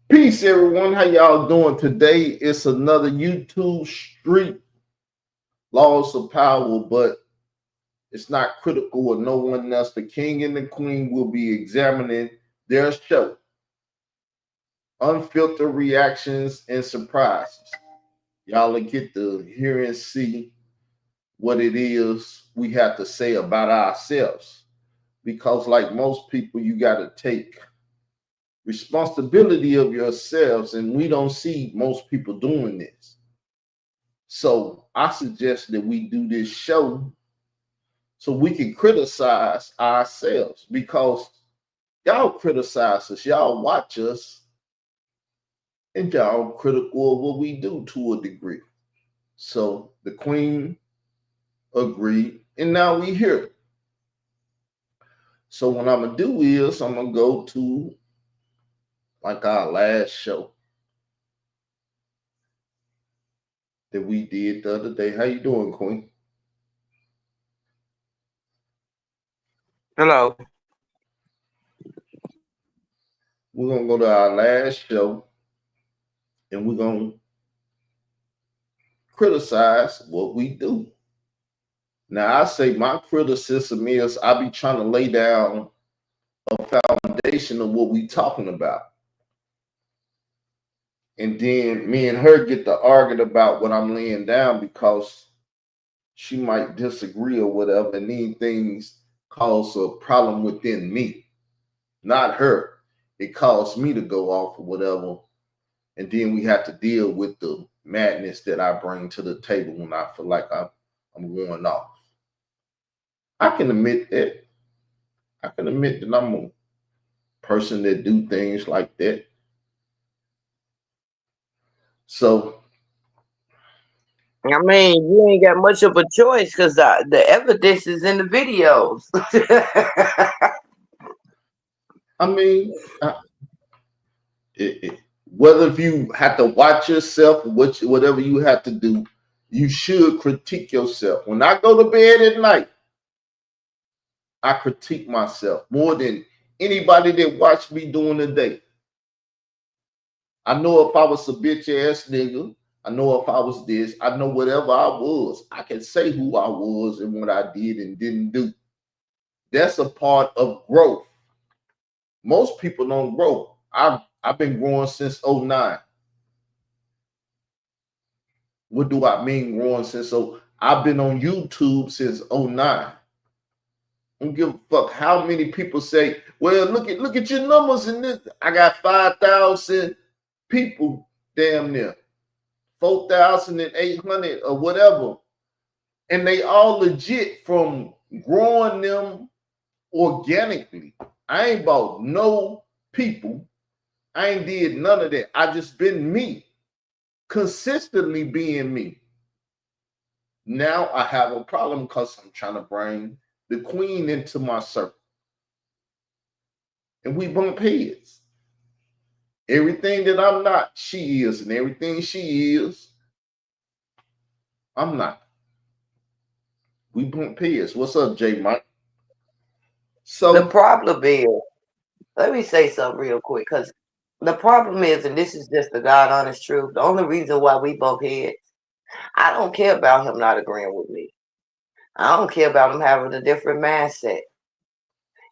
Peace, everyone. How y'all doing today? It's another YouTube Street Laws of Power, but it's not critical of no one else. The king and the queen will be examining their show, unfiltered reactions and surprises. Y'all will get to hear and see what it is we have to say about ourselves. Because, like most people, you got to take responsibility of yourselves, and we don't see most people doing this. So I suggest that we do this show so we can criticize ourselves because y'all criticize us, y'all watch us, and y'all critical of what we do to a degree. So the queen agreed, and now we here. So what I'm gonna do is I'm gonna go to like our last show that we did the other day. How you doing, Queen? Hello. We're gonna go to our last show and we're gonna criticize what we do. Now, I say my criticism is I be trying to lay down a foundation of what we talking about. And then me and her get to arguing about what I'm laying down because she might disagree or whatever, and these things cause a problem within me, not her. It caused me to go off or whatever. And then we have to deal with the madness that I bring to the table when I feel like I'm going off. I can admit that. I can admit that I'm a person that do things like that. So I mean, you ain't got much of a choice because the evidence is in the videos. I mean, whether if you have to watch yourself, whatever you have to do, you should critique yourself. When I go to bed at night, I critique myself more than anybody that watched me during the day. I know if I was a bitch ass nigga. I know if I was this. I know whatever I was. I can say who I was and what I did and didn't do. That's a part of growth. Most people don't grow. I've been growing since '09. What do I mean growing since? So I've been on YouTube since '09. I don't give a fuck how many people say, well, look at your numbers in this. I got 5,000 people damn near. 4,800 or whatever. And they all legit from growing them organically. I ain't bought no people. I ain't did none of that. I just been me, consistently being me. Now I have a problem because I'm trying to bring the queen into my circle. And we bump heads. Everything that I'm not, she is. And everything she is, I'm not. We bump heads. What's up, J Mike? The So, problem is, let me say something real quick because the problem is, and this is just the God honest truth, the only reason why we bump heads, I don't care about him not agreeing with me. I don't care about him having a different mindset.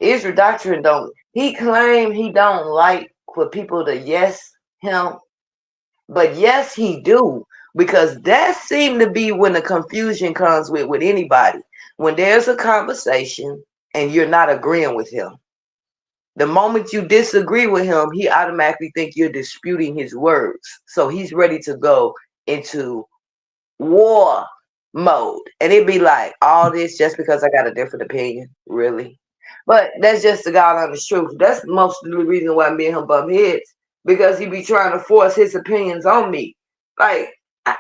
Israel doctrine don't, he claim he don't like for people to yes him. But yes, he do, because that seemed to be when the confusion comes with anybody. When there's a conversation and you're not agreeing with him, the moment you disagree with him, he automatically think you're disputing his words. So he's ready to go into war mode, and it'd be like all this just because I got a different opinion, really. But that's just the God honest truth. That's most of the reason why me and him bump heads, because he be trying to force his opinions on me. Like I,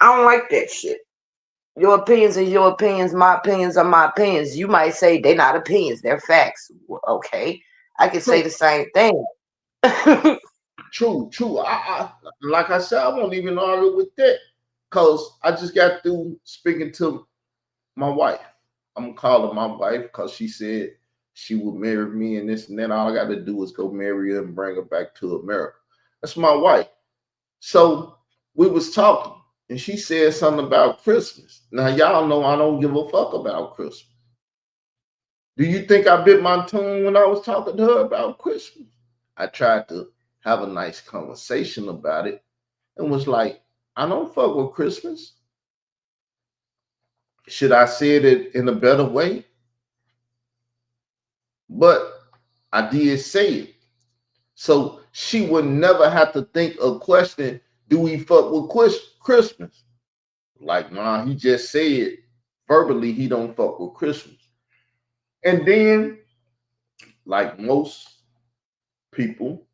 I don't like that shit. Your opinions are your opinions. My opinions are my opinions. You might say they're not opinions; they're facts. Well, okay, I can say true, the same thing. true. I like I said, I won't even argue with that because I just got through speaking to my wife. I'm gonna call her my wife because she said she would marry me and this and then all I got to do is go marry her and bring her back to America. That's my wife. So we was talking, and she said something about Christmas. Now y'all know I don't give a fuck about Christmas. Do you think I bit my tongue when I was talking to her about Christmas? I tried to have a nice conversation about it and was like, I don't fuck with Christmas. Should I say it in a better way? But I did say it. So she would never have to think of question, do we fuck with Christmas? Like, nah, he just said verbally he don't fuck with Christmas. And then, like most people,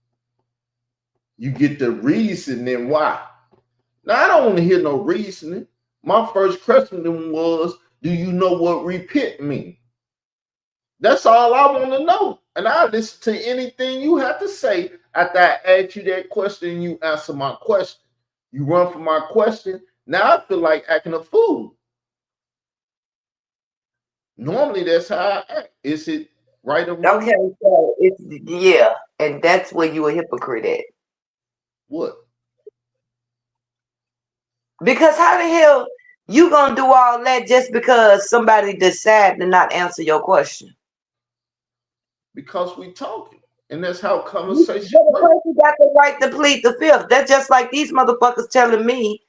you get the reasoning why. Now, I don't want to hear no reasoning. My first question was, do you know what repent means? That's all I want to know. And I listen to anything you have to say after I ask you that question and you answer my question. You run from my question. Now I feel like acting a fool. Normally that's how I act. Is it right or wrong? Okay, so it's yeah, and that's where you a hypocrite at. What? Because how the hell you gonna do all that just because somebody decided to not answer your question? Because we talking. And that's how conversation But the works. person got the right to plead the fifth. That's just like these motherfuckers telling me.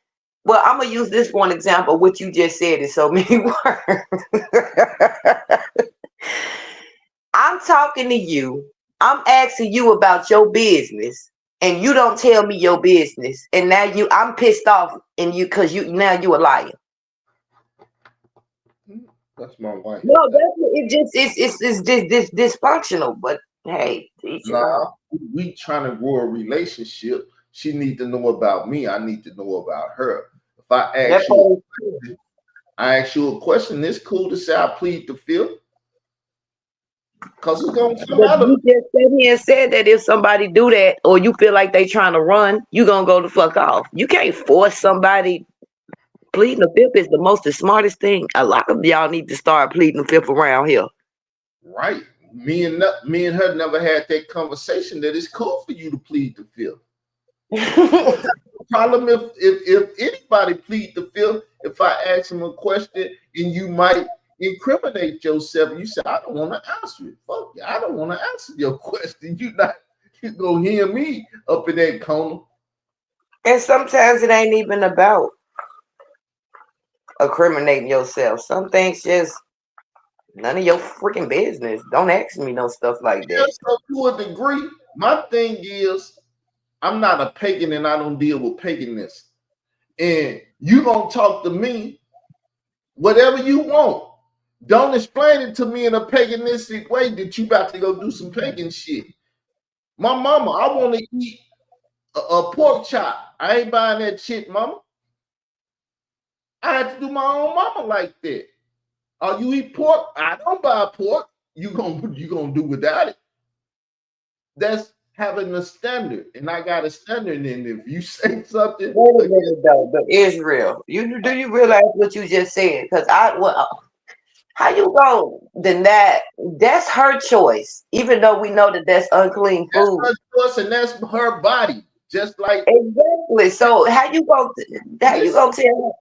Well, I'm gonna use this one example. What you just said in so many words. I'm talking to you. I'm asking you about your business, and you don't tell me your business. And now I'm pissed off, and because now you a liar. That's my wife. No, it's this dysfunctional. But hey, teach your own. Nah, we trying to grow a relationship. She need to know about me. I need to know about her. If That part is true. I ask you a question, it's cool to say I plead the fifth. Because it's gonna come But out of you just sat here and said that if somebody do that, or you feel like they trying to run, you gonna go the fuck off. You can't force somebody. Pleading the fifth is the most the smartest thing. A lot of y'all need to start pleading the fifth around here. right. Me and her never had that conversation that it's cool for you to plead the fifth. I don't have a problem if anybody plead the fifth, if I ask him a question and you might incriminate yourself, you say, I don't want to answer it. Fuck you, I don't want to answer your question. You gonna hear me up in that corner. And sometimes it ain't even about incriminating yourself. Some things just none of your freaking business. Don't ask me no stuff like Yeah, that. so to a degree, my thing is I'm not a pagan and I don't deal with paganism. And you gonna talk to me whatever you want. Don't explain it to me in a paganistic way that you about to go do some pagan shit. My mama, I want to eat a pork chop. I ain't buying that shit, mama. I had to do my own mama like that. Oh, you eat pork? I don't buy pork. You gonna do without it. That's having a standard, and I got a standard. And if you say something, Wait a minute though, but Israel, do you realize what you just said? Because how you gonna deny? That's her choice, even though we know that that's unclean that's food. her choice, and that's her body. Just like Exactly. So listen, how you gonna tell her?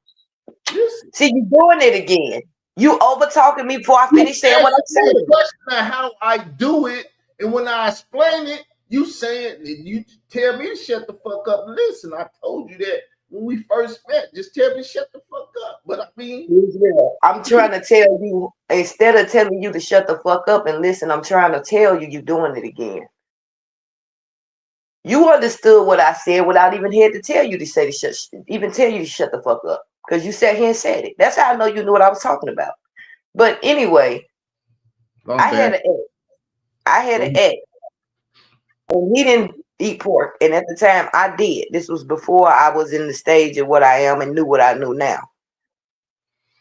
listen. See, you doing it again. You over talking me before I You finish saying what I'm asked me a saying. question of how I do it, and when I explain it, you saying you tell me to shut the fuck up. Listen, I told you that when we first met. Just tell me to shut the fuck up. But I mean, Israel, I'm trying to tell you, instead of telling you to shut the fuck up and listen, I'm trying to tell you you're doing it again. You understood what I said without even had to tell you to say to even tell you to shut the fuck up. Because you sat here and said it. That's how I know you knew what I was talking about. But anyway, I I'm had back. an ex. I had an ex, and he didn't eat pork. And at the time, I did. This was before I was in the stage of what I am and knew what I knew now.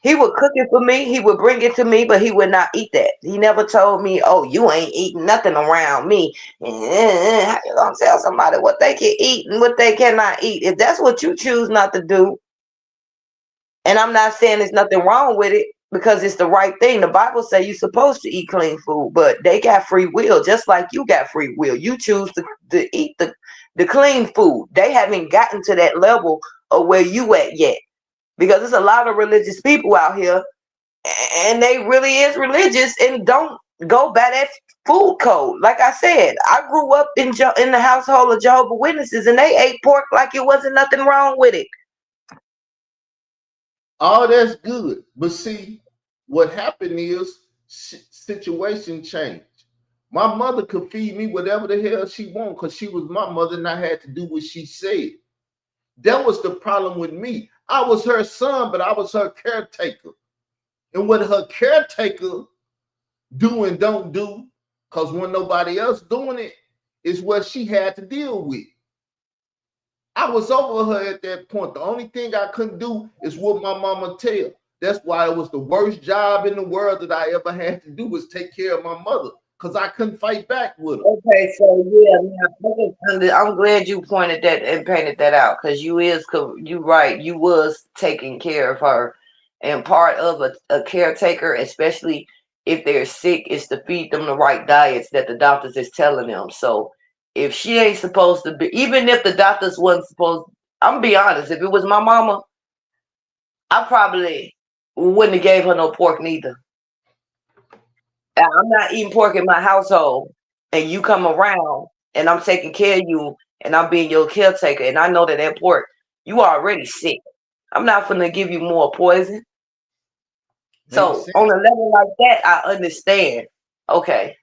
He would cook it for me. He would bring it to me, but he would not eat that. He never told me, "Oh, you ain't eating nothing around me." How you gonna tell somebody what they can eat and what they cannot eat? If that's what you choose not to do, and I'm not saying there's nothing wrong with it, because it's the right thing. The Bible say you're supposed to eat clean food, but they got free will, just like you got free will. You choose to eat the clean food. They haven't gotten to that level of where you at yet. Because there's a lot of religious people out here, and they really is religious and don't go by that food code. Like I said, I grew up in the household of Jehovah's Witnesses, and they ate pork like it wasn't nothing wrong with it. All that's good. But see, what happened is situation changed. My mother could feed me whatever the hell she wanted because she was my mother and I had to do what she said. That was the problem with me. I was her son, but I was her caretaker. And what her caretaker do and don't do, because when nobody else doing it, is what she had to deal with. I was over her at that point. The only thing I couldn't do is what my mama tell. That's why it was the worst job in the world that I ever had to do was take care of my mother because I couldn't fight back with her. Okay, so yeah, I'm glad you pointed that and painted that out because you right. You was taking care of her, and part of a caretaker, especially if they're sick, is to feed them the right diets that the doctors is telling them. So if she ain't supposed to be, even if the doctors wasn't supposed, I'm gonna be honest. If it was my mama, I probably wouldn't have gave her no pork neither. I'm not eating pork in my household, and you come around, and I'm taking care of you, and I'm being your caretaker, and I know that pork, you already sick. I'm not gonna give you more poison. Makes So sense. on a level like that, I understand. Okay.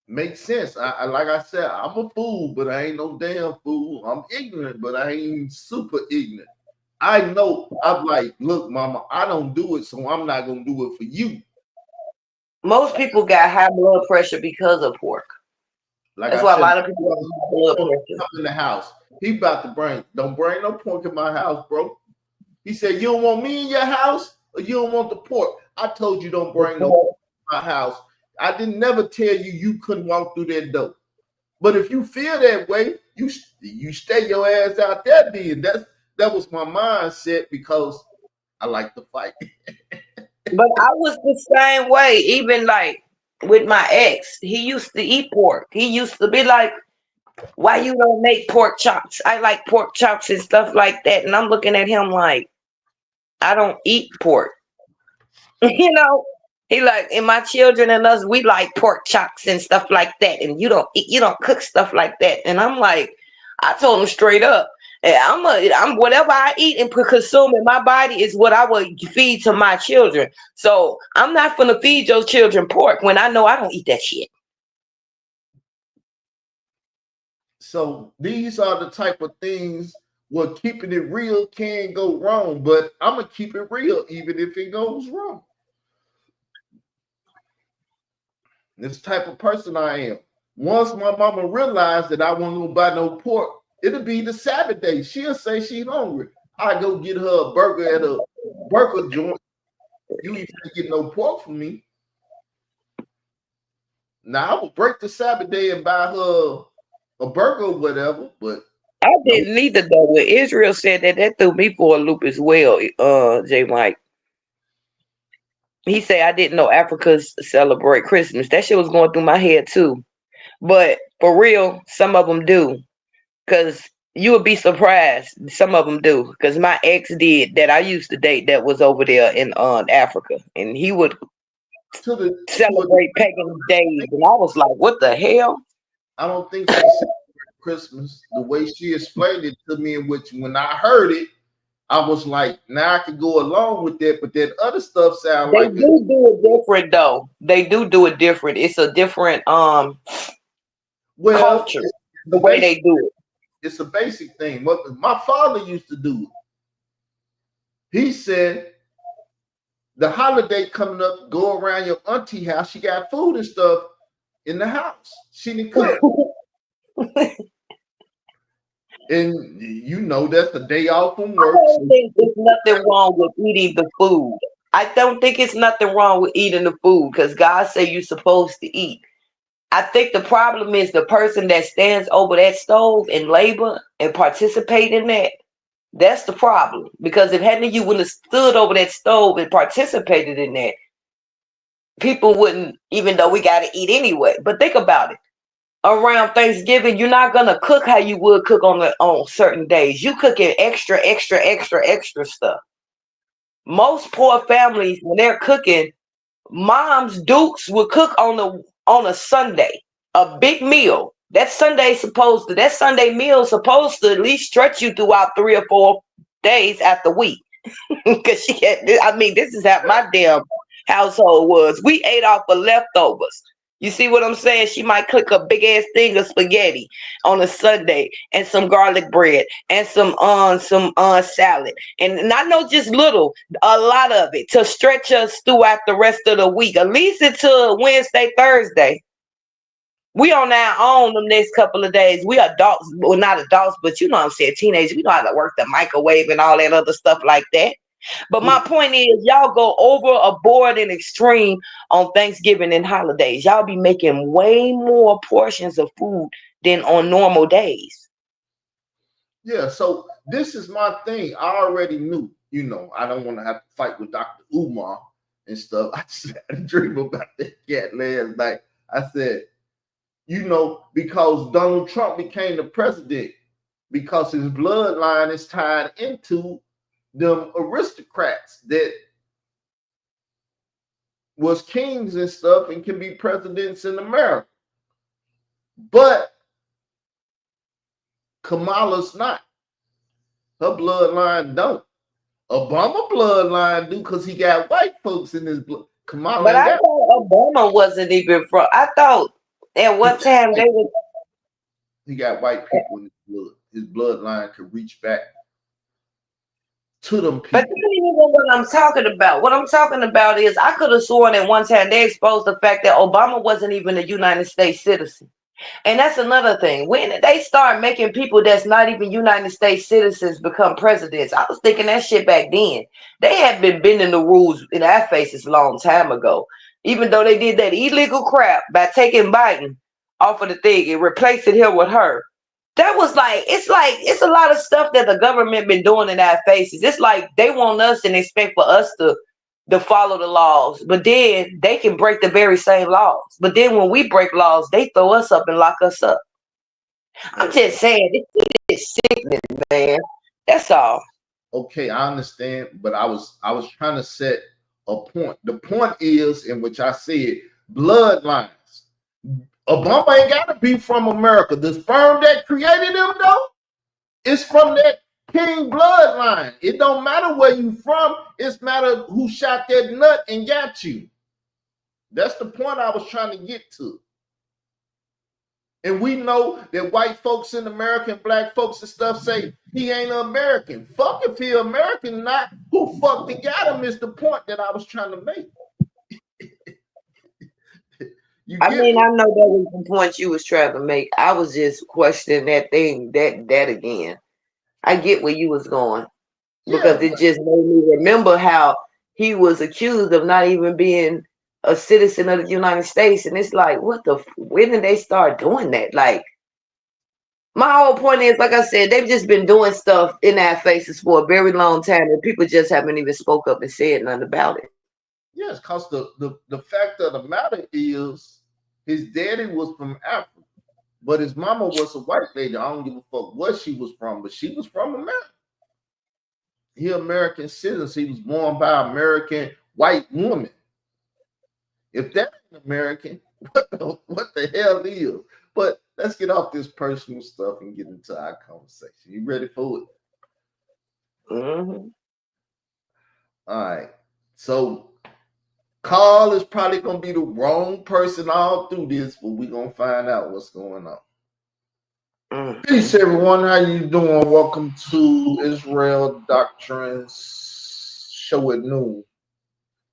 Makes sense. I like I said, I'm a fool, but I ain't no damn fool. I'm ignorant, but I ain't super ignorant. I know. I'm like, look, mama, I don't do it, so I'm not gonna do it for you. Most people got high blood pressure because of pork. Like That's I why a said, lot of people have high blood pressure. come in the house. He about to don't bring no pork in my house, bro. He said, you don't want me in your house or you don't want the pork. I told you don't bring no pork in my house. I didn't never tell you you couldn't walk through that door. But if you feel that way, you stay your ass out there then. That was my mindset because I like to fight. But I was the same way, even like with my ex. He used to eat pork. He used to be like, why you don't make pork chops? I like pork chops and stuff like that. And I'm looking at him like, I don't eat pork. you know, he like, and my children and us, we like pork chops and stuff like that. And you don't cook stuff like that. And I'm like, I told him straight up, I'm whatever I eat and consume in my body is what I would feed to my children. So I'm not gonna feed your children pork when I know I don't eat that shit. So these are the type of things where keeping it real can go wrong, but I'm gonna keep it real even if it goes wrong. This type of person I am. Once my mama realized that I wasn't gonna buy no pork, it'll be the Sabbath day. She'll say she's hungry. I go get her a burger at a burger joint. You ain't gonna get no pork from me. Now I will break the Sabbath day and buy her a burger or whatever, but I no. didn't either though. When Israel said that, that threw me for a loop as well. J Mike. He said I didn't know Africans celebrate Christmas. That shit was going through my head too. But for real, some of them do. Cause you would be surprised. Some of them do. Cause my ex did that. I used to date that was over there in Africa, and he would To a celebrate pagan days, and I was like, "What the hell?" I don't think she celebrated Christmas the way she explained it to me, in which when I heard it, I was like, now I can go along with that, but that other stuff sound They like it. do it different though. They do it different. It's a different Well, culture. the The way basic they do it. it's a basic thing. What my father used to do, he said the holiday coming up, go around your auntie house. She got food and stuff in the house. She didn't cook. And you know that's the day off from I work. don't So think there's nothing wrong with eating the food. I don't think it's nothing wrong with eating the food because God say you're supposed to eat. I think the problem is the person that stands over that stove and labor and participate in that. That's the problem. Because if hadn't you wouldn't have stood over that stove and participated in that, people wouldn't, even though we got to eat anyway. But think about it. Around Thanksgiving, you're not gonna cook how you would cook on certain days. You cooking extra, extra, extra, extra stuff. Most poor families, when they're cooking, mom's dukes will cook on a Sunday, a big meal. That Sunday meal supposed to at least stretch you throughout 3 or 4 days at the week. Because she had, I mean, this is how my damn household was. We ate off of leftovers. You see what I'm saying? She might cook a big ass thing of spaghetti on a Sunday and some garlic bread and some salad. And not no just little, a lot of it to stretch us throughout the rest of the week. At least until Wednesday, Thursday. We on our own them next couple of days. We adults, well not adults, but you know what I'm saying, teenagers. We know how to work the microwave and all that other stuff like that. But my point is, y'all go overboard and extreme on Thanksgiving and holidays. Y'all be making way more portions of food than on normal days. Yeah, so this is my thing. I already knew, I don't want to have to fight with Dr. Umar and stuff. I just had a dream about that cat last night. I said, because Donald Trump became the president because his bloodline is tied into them aristocrats that was kings and stuff and can be presidents in America. But Kamala's not. Her bloodline don't. Obama bloodline do because he got white folks in his blood. Kamala But ain't I got. thought Obama wasn't even from. I thought at one time they were. He got white people in his blood. His bloodline could reach back to them But people. that ain't even what I'm talking about. What I'm talking about is I could have sworn at one time they exposed the fact that Obama wasn't even a United States citizen. And that's another thing. When they start making people that's not even United States citizens become presidents, I was thinking that shit back then. They had been bending the rules in our faces a long time ago. Even though they did that illegal crap by taking Biden off of the thing and replacing him with her. That was like it's a lot of stuff that the government been doing in our faces. It's like they want us and expect for us to follow the laws, but then they can break the very same laws. But then when we break laws, they throw us up and lock us up. I'm just saying, this is sickening, man. That's all. Okay, I understand, but I was trying to set a point. The point is, in which I said, bloodlines. Obama ain't got to be from America. The sperm that created him, though, is from that king bloodline. It don't matter where you from. It's matter who shot that nut and got you. That's the point I was trying to get to. And we know that white folks in America and black folks and stuff say he ain't an American. Fuck if he American, not who fucked and got him is the point that I was trying to make. I mean, I know that was the point you was trying to make. I was just questioning that thing, that again. I get where you was going because Yeah, it just made me remember how he was accused of not even being a citizen of the United States, and it's like, when did they start doing that? Like, my whole point is, like I said, they've just been doing stuff in our faces for a very long time, and people just haven't even spoke up and said nothing about it. yes, because the fact of the matter is his daddy was from Africa, but his mama was a white lady. I don't give a fuck what she was from, but she was from America. He American citizen. He was born by American white woman. If that ain't American, what the hell is? But let's get off this personal stuff and get into our conversation. You ready for it? Mm-hmm. All right. So Carl is probably gonna be the wrong person all through this, but we're gonna find out what's going on. Mm-hmm. Peace, everyone. How you doing? Welcome to Israel Doctrines Show at Noon.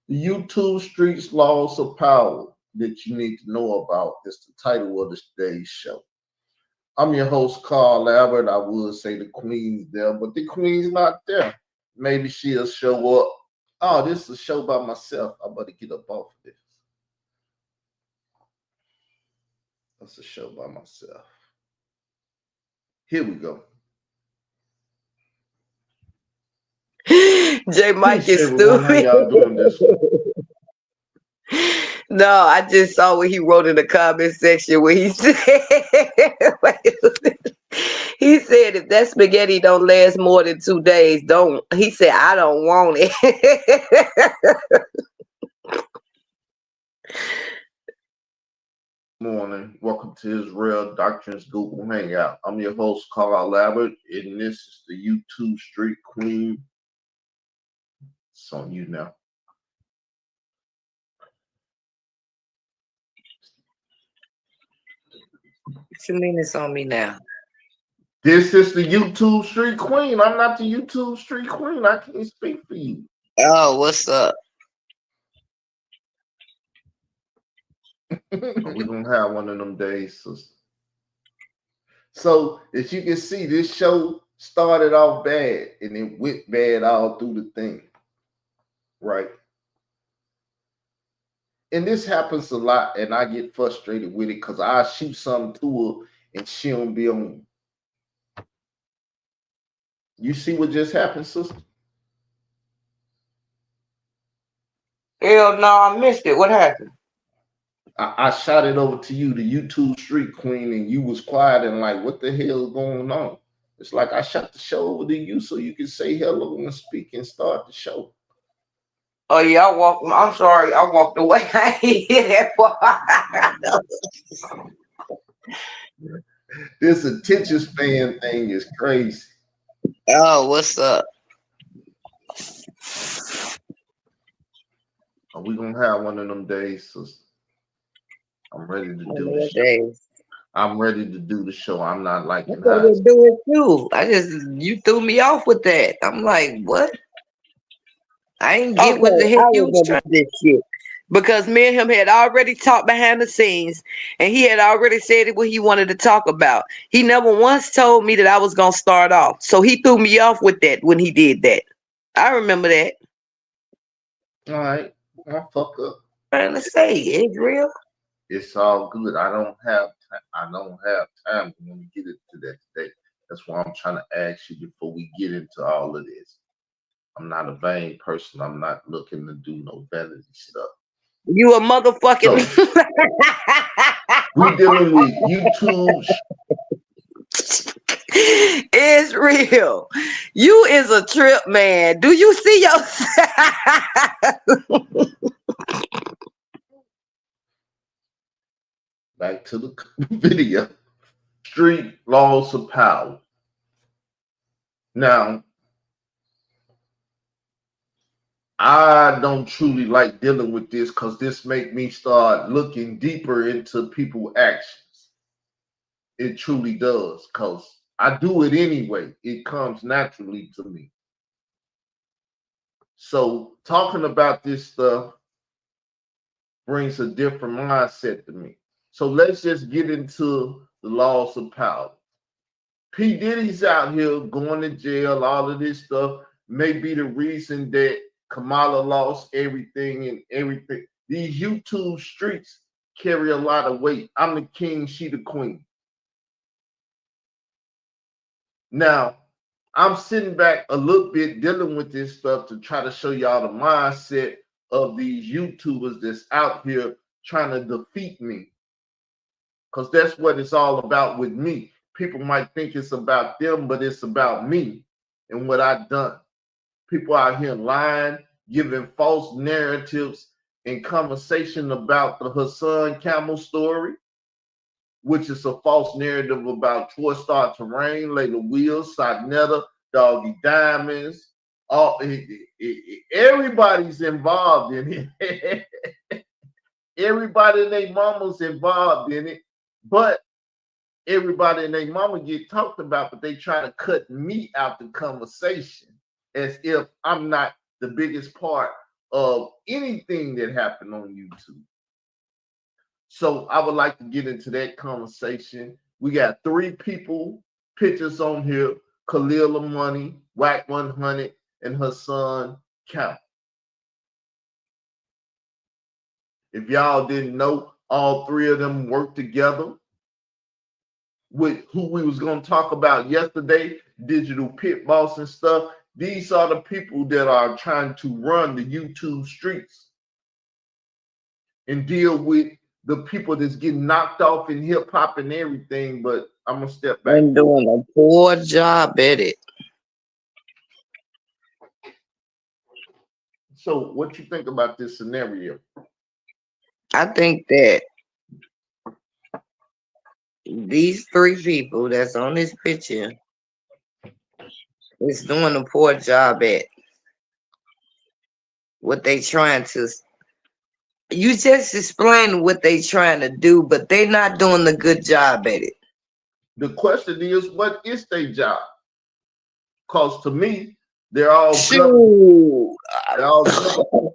The YouTube Streets Laws of Power that you need to know about is the title of today's show. I'm your host, Carl Albert. I would say the Queen's there, but the Queen's not there. Maybe she'll show up. Oh, this is a show by myself. I better get up off of this. That's a show by myself. Here we go. J. Mike Peace, is everyone. How stupid. y'all doing this one? No, I just saw what he wrote in the comment section where he said, he said, if that spaghetti don't last more than 2 days, don't. He said, I don't want it. Morning. Welcome to Israel Doctrines Google Hangout. I'm your host, Carl Lambert, and this is the YouTube Street Queen. It's on you now. What you mean it's on me now? This is the YouTube Street Queen. I'm not the YouTube Street Queen. I can't speak for you. Oh, what's up? We're going to have one of them days, sister. So, as you can see, this show started off bad, and it went bad all through the thing. Right? And this happens a lot, and I get frustrated with it because I shoot something to her, and she don't be on. You see what just happened, sister? Hell no, I missed it. What happened? I shot it over to you, the YouTube Street Queen, and you was quiet and like, what the hell is going on? It's like I shot the show over to you so you can say hello and speak and start the show. Oh yeah, I'm sorry, I walked away. I didn't hear that part. This attention span thing is crazy. Oh, what's up? Are we gonna have one of them days, sister? I'm ready to do the show. Days. I'm ready to do the show. I'm not liking I thought that. do it too. You threw me off with that. I'm like, what? I didn't get what the heck you was trying to this shit. Because me and him had already talked behind the scenes, and he had already said what he wanted to talk about. He never once told me that I was gonna start off, so he threw me off with that when he did that. I remember that. All right, I'll fuck up. Trying to say it's real. It's all good. I don't have time to get into that today. That's why I'm trying to ask you before we get into all of this. I'm not a vain person. I'm not looking to do no vanity stuff. You a motherfucking. So, we dealing with YouTube. It's real. You is a trip, man. Do you see yourself? Back to the video. Street laws of power. Now, I don't truly like dealing with this because this make me start looking deeper into people's actions. It truly does, because I do it anyway. It comes naturally to me. So talking about this stuff brings a different mindset to me. So let's just get into the laws of power. P. Diddy's out here going to jail, all of this stuff may be the reason that Kamala lost everything and everything. These YouTube streets carry a lot of weight. I'm the king, she the queen. Now, I'm sitting back a little bit dealing with this stuff to try to show y'all the mindset of these YouTubers that's out here trying to defeat me. Because that's what it's all about with me. People might think it's about them, but it's about me and what I've done. People out here lying, giving false narratives and conversation about the Hassan Camel story, which is a false narrative about Troy Star Terrain, Layla Wheels, Sagnetta, Doggy Diamonds. Everybody's involved in it. Everybody and their mama's involved in it, but everybody and their mama get talked about, but they try to cut me out the conversation as if I'm not the biggest part of anything that happened on YouTube. So I would like to get into that conversation. We got 3 people, pictures on here: Khalil Money, Whack 100, and Hassan Camel. If y'all didn't know, all 3 of them work together with who we was going to talk about yesterday, Digital Pit Boss and stuff. These are the people that are trying to run the YouTube streets. and deal with the people that's getting knocked off in hip hop and everything. But I'm gonna step back. And doing a poor job at it. So, what you think about this scenario? I think that these three people that's on this picture is doing a poor job at what they trying to. You just explain what they trying to do, but they not doing a good job at it. The question is, what is their job? Because to me, they're all government. Shoot. They're all government.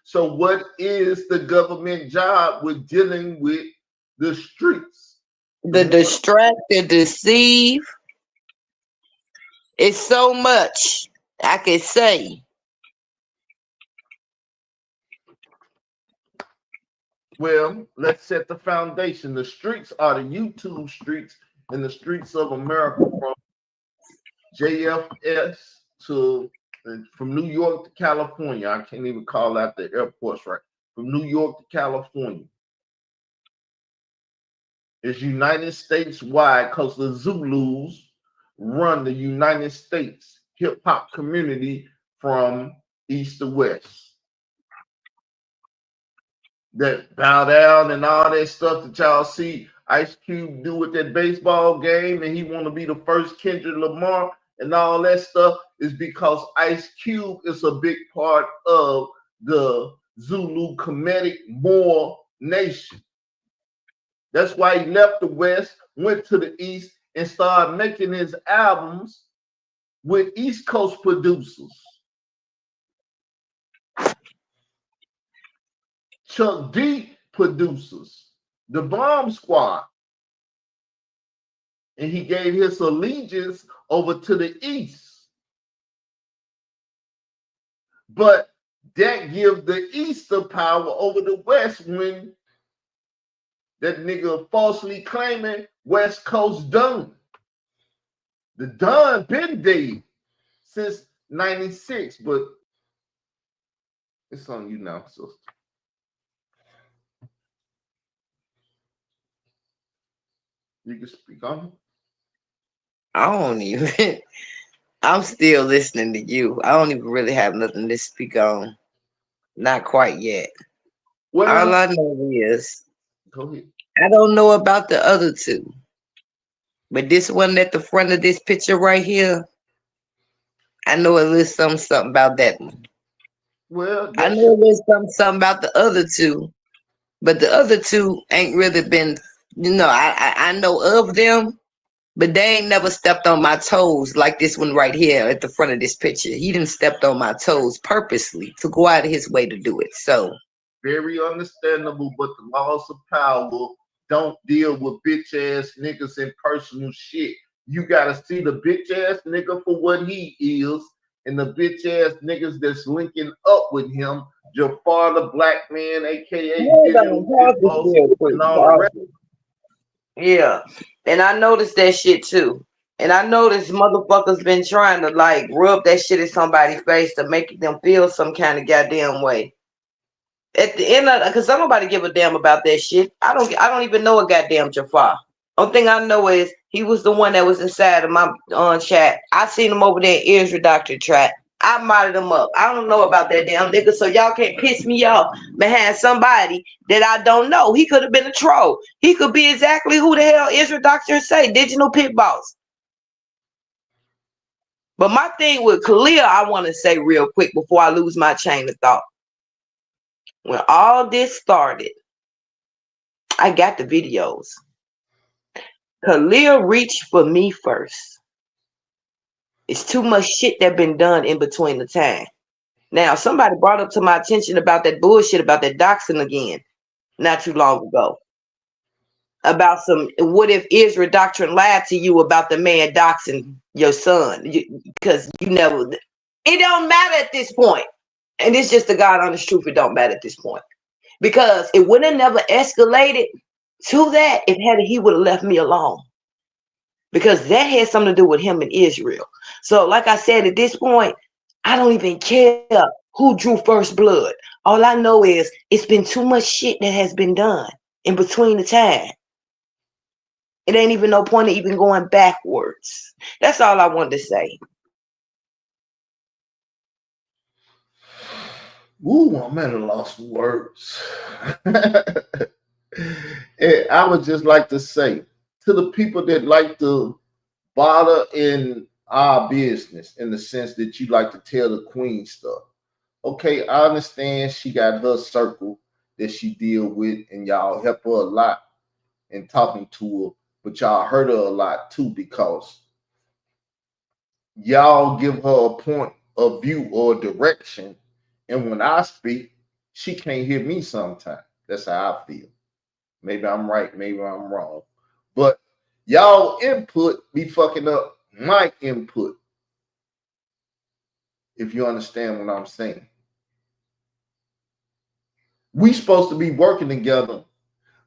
So, what is the government job with dealing with the streets? The distract, the deceive. It's so much I can say. Well, let's set the foundation. The streets are the YouTube streets and the streets of America, from JFS to from New York to California. I can't even call out the airports right. From New York to California. It's United States wide because the Zulus run the United States hip hop community from east to west. That bow down and all that stuff that y'all see Ice Cube do with that baseball game, and he want to be the first Kendrick Lamar and all that stuff, is because Ice Cube is a big part of the Zulu Kemetic Moor nation. That's why he left the West, went to the East, and started making his albums with East Coast producers. Chuck D producers, the Bomb Squad. And he gave his allegiance over to the East. But that gives the East the power over the West when that nigga falsely claiming West Coast Don. The Don been dead since 96, but it's on you now, sister. You can speak on it. I don't even. I'm still listening to you. I don't even really have nothing to speak on. Not quite yet. Well, All I know is go ahead. I don't know about the other two. But this one at the front of this picture right here, I know a little something about that one. Well, I know a little something about the other two, but the other two ain't really been, I know of them, but they ain't never stepped on my toes like this one right here at the front of this picture. He didn't stepped on my toes purposely to go out of his way to do it. So very understandable, but the laws of power don't deal with bitch ass niggas and personal shit. You gotta see the bitch ass nigga for what he is, and the bitch ass niggas that's linking up with him. Jafar the Black Man, aka and all the rest. yeah, and I noticed that shit too. And I noticed motherfuckers been trying to like rub that shit in somebody's face to make them feel some kind of goddamn way. At the end of, because don't nobody give a damn about that shit. I don't even know a goddamn Jafar. Only thing I know is he was the one that was inside of my chat. I seen him over there in Israel Doctor chat. I modded him up. I don't know about that damn nigga, so y'all can't piss me off behind somebody that I don't know. He could have been a troll. He could be exactly who the hell Israel Doctor say, digital pit boss. But my thing with Khalil, I want to say real quick before I lose my chain of thought. When all this started, I got the videos. Khalil reached for me first. It's too much shit that been done in between the time. Now, somebody brought up to my attention about that bullshit about that doxing again, not too long ago. About what if Israel doctrine lied to you about the man doxing your son? Because you never, it don't matter at this point. And it's just the God honest truth, it don't matter at this point. Because it would have never escalated to that if he would have left me alone. Because that had something to do with him and Israel. So, like I said, at this point, I don't even care who drew first blood. All I know is it's been too much shit that has been done in between the time. It ain't even no point of even going backwards. That's all I wanted to say. Ooh, I'm at a loss for words. And I would just like to say to the people that like to bother in our business in the sense that you like to tell the queen stuff. Okay, I understand she got her circle that she deal with, and y'all help her a lot in talking to her, but y'all hurt her a lot too because y'all give her a point of view or direction, and when I speak, she can't hear me sometimes. That's how I feel. Maybe I'm right, maybe I'm wrong. But y'all input be fucking up my input, if you understand what I'm saying. We supposed to be working together,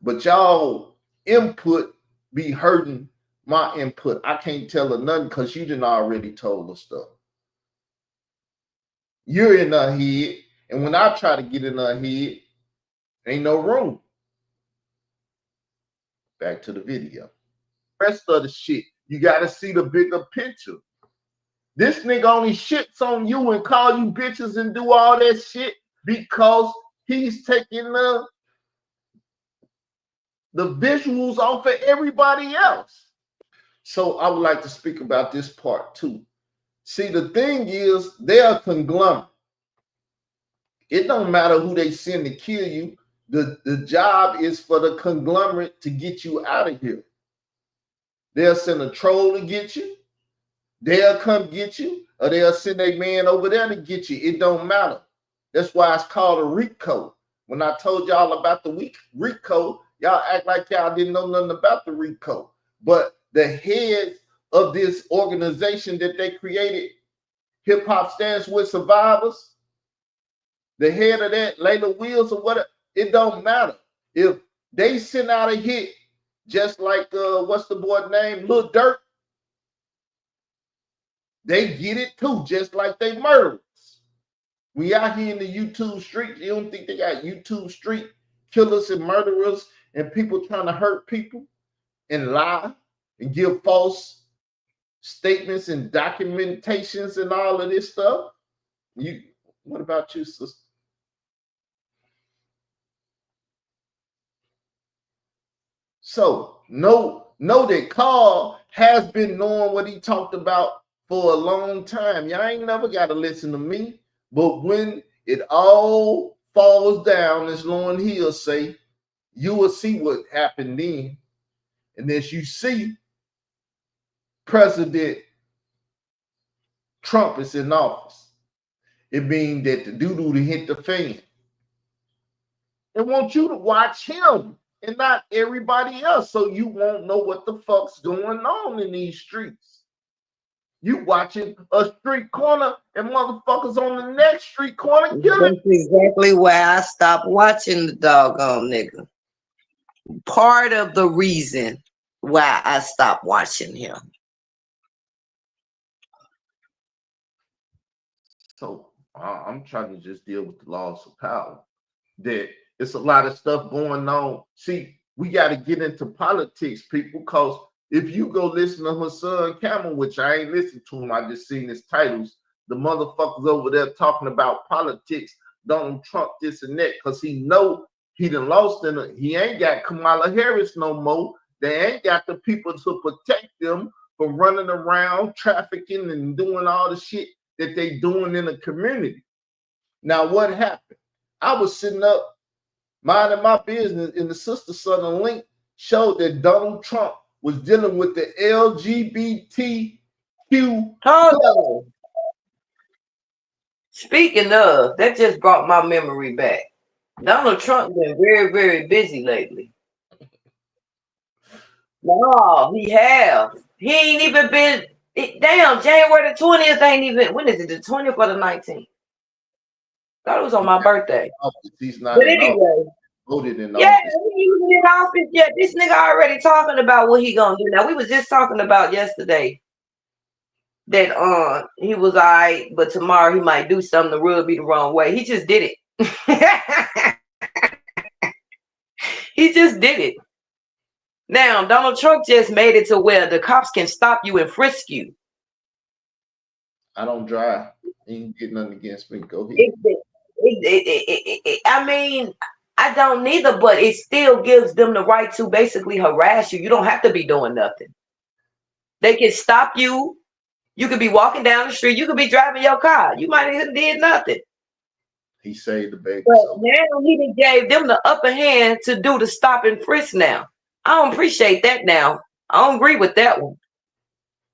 but y'all input be hurting my input. I can't tell her nothing because you didn't already told her stuff. You're in her head, and when I try to get in her head, ain't no room. Back to the video. Rest of the shit, you gotta see the bigger picture. This nigga only shits on you and call you bitches and do all that shit because he's taking the visuals off of everybody else. So I would like to speak about this part too. See, the thing is, they're a conglomerate. It don't matter who they send to kill you. The job is for the conglomerate to get you out of here. They'll send a troll to get you. They'll come get you, or they'll send a man over there to get you. It don't matter. That's why it's called a RICO. When I told y'all about the RICO, y'all act like y'all didn't know nothing about the RICO. But the heads of this organization that they created, Hip Hop Stands with Survivors, the head of that, Layla Wheels or whatever, it don't matter. If they send out a hit, just like what's the boy name, Lil Durk, they get it too, just like they murderers. We out here in the YouTube street. You don't think they got YouTube street killers and murderers and people trying to hurt people and lie and give false statements and documentations and all of this stuff? What about you, sister? So know that Carl has been knowing what he talked about for a long time. Y'all ain't never got to listen to me. But when it all falls down, as Lauren Hill say, you will see what happened then. And as you see, President Trump is in office. It means that the doo-doo to hit the fan. They want you to watch him and not everybody else, so you won't know what the fuck's going on in these streets. You watching a street corner and motherfuckers on the next street corner killing. That's exactly why I stopped watching the doggone nigga. Part of the reason why I stopped watching him. So I'm trying to just deal with the loss of power. That it's a lot of stuff going on. See, we got to get into politics, people, because if you go listen to Hassan Camel, which I ain't listened to him, I just seen his titles, the motherfuckers over there talking about politics, Donald Trump, this and that, because he know he done lost in it. He ain't got Kamala Harris no more. They ain't got the people to protect them from running around, trafficking, and doing all the shit that they doing in the community. Now, what happened? I was sitting up minding my business, and the sister Southern Link showed that Donald Trump was dealing with the LGBTQ. Hold on. Speaking of, that just brought my memory back. Donald Trump been very, very busy lately. No, he have. He ain't even been. Damn, January the 20th ain't even. When is it? The 20th or the 19th? Thought it was on my birthday. He's not But in anyway, office. Voted in yeah, office. he was in office. Yeah, this nigga already talking about what he gonna do. Now we was just talking about yesterday that he was all right, but tomorrow he might do something to rub me the wrong way. He just did it. He just did it. Now, Donald Trump just made it to where the cops can stop you and frisk you. I don't drive. You get nothing against me. Go ahead. I mean, I don't neither, but it still gives them the right to basically harass you. You don't have to be doing nothing. They can stop you. You could be walking down the street. You could be driving your car. You might have did nothing. He saved the baby. But So now he gave them the upper hand to do the stop and frisk now. I don't appreciate that now. I don't agree with that one.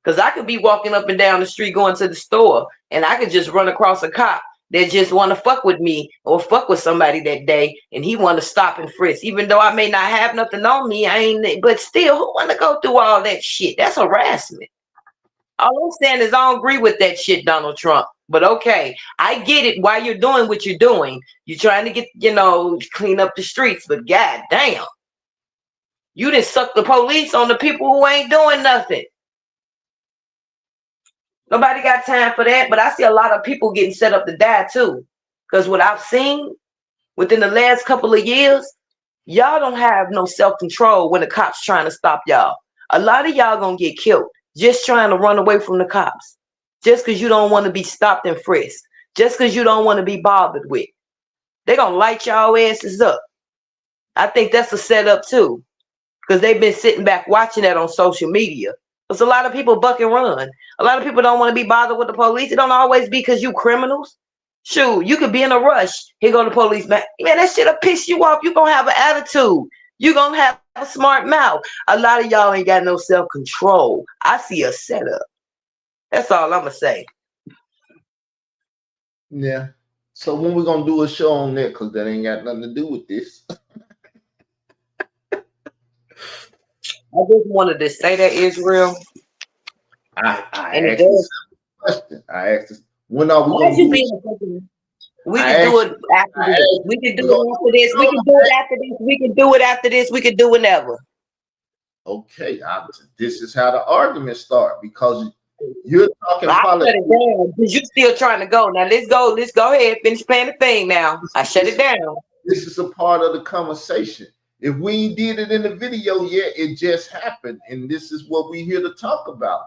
Because I could be walking up and down the street going to the store and I could just run across a cop that just want to fuck with me or fuck with somebody that day and he want to stop and frisk. Even though I may not have nothing on me, I ain't, but still, who want to go through all that shit? That's harassment. All I'm saying is I don't agree with that shit, Donald Trump. But okay, I get it why you're doing what you're doing. You're trying to get, clean up the streets, but god damn. You done suck the police on the people who ain't doing nothing. Nobody got time for that, but I see a lot of people getting set up to die too. Because what I've seen within the last couple of years, y'all don't have no self-control when the cops trying to stop y'all. A lot of y'all gonna get killed just trying to run away from the cops. Just because you don't want to be stopped and frisked. Just because you don't want to be bothered with. They're gonna light y'all asses up. I think that's a setup too. Because they've been sitting back watching that on social media. There's a lot of people buck and run. A lot of people don't want to be bothered with the police. It don't always be because you criminals. Shoot, you could be in a rush. Here go the police, man. Man, that shit'll piss you off. You gonna have an attitude. You gonna have a smart mouth. A lot of y'all ain't got no self-control. I see a setup. That's all I'm gonna say. yeah. So when we gonna do a show on that? Because that ain't got nothing to do with this. I just wanted to say that, Israel. I And it asked this does. question. I asked this. When are we Why gonna you do it? being a fucking? We I can do asked. it after I this. asked. We can do We it gonna after this. We can do it after this. We can do it after this. We can do it whenever. Okay. This is how the arguments start because you're talking I shut politics. it down because you still trying to go. Now let's go. Let's go ahead. Finish playing the thing now. I shut it down. This is a part of the conversation. If we did it in the video yet, it just happened. And this is what we're here to talk about.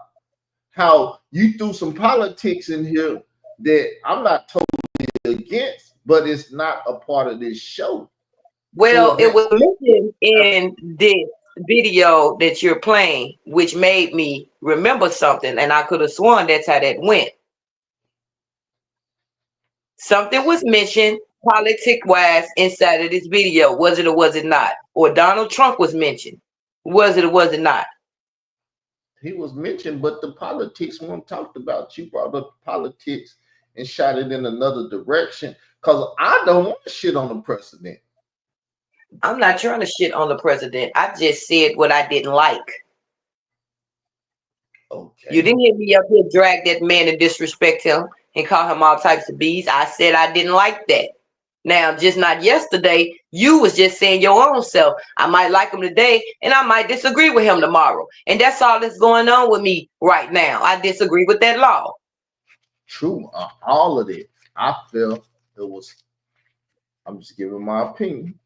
How you threw some politics in here that I'm not totally against, but it's not a part of this show. Well, So it was mentioned in this video that you're playing, which made me remember something, and I could have sworn that's how that went. Something was mentioned politic wise inside of this video. Was it or was it not? Or Donald Trump was mentioned. Was it or was it not? he was mentioned, but the politics weren't talked about. You brought up politics and shot it in another direction because I don't want shit on the president. I'm not trying to shit on the president. I just said what I didn't like. Okay. You didn't hear me up here drag that man and disrespect him and call him all types of bees. I said I didn't like that. Now, just not yesterday, you was just saying your own self. I might like him today and I might disagree with him tomorrow. And that's all that's going on with me right now. I disagree with that law. True. All of it. I felt it was, I'm just giving my opinion.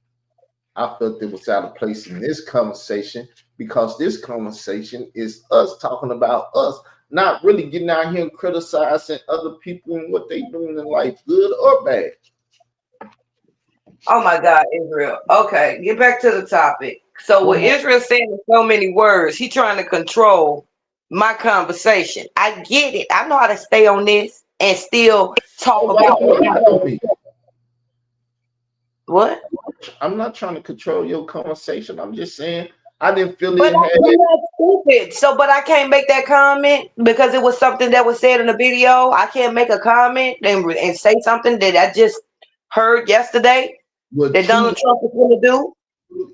I felt it was out of place in this conversation because this conversation is us talking about us, not really getting out here and criticizing other people and what they doing in life, good or bad. Oh my God, Israel. Okay, get back to the topic. So what Israel saying in so many words, he trying to control my conversation. I get it. I know how to stay on this and still talk about what? I'm not trying to control your conversation. I'm just saying I didn't feel But it had I'm not stupid. So, but I can't make that comment because it was something that was said in the video. I can't make a comment and say something that I just heard yesterday that Donald Trump is going to do.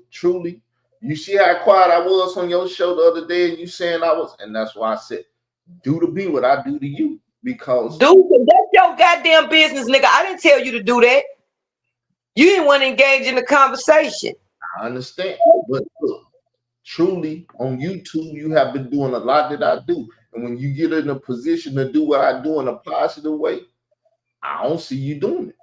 Truly. You see how quiet I was on your show the other day and you saying I was, and that's why I said, do to me what I do to you. Because dude, that's your goddamn business, nigga. I didn't tell you to do that. You didn't want to engage in the conversation. I understand. But look, truly on YouTube, you have been doing a lot that I do. And when you get in a position to do what I do in a positive way, I don't see you doing it.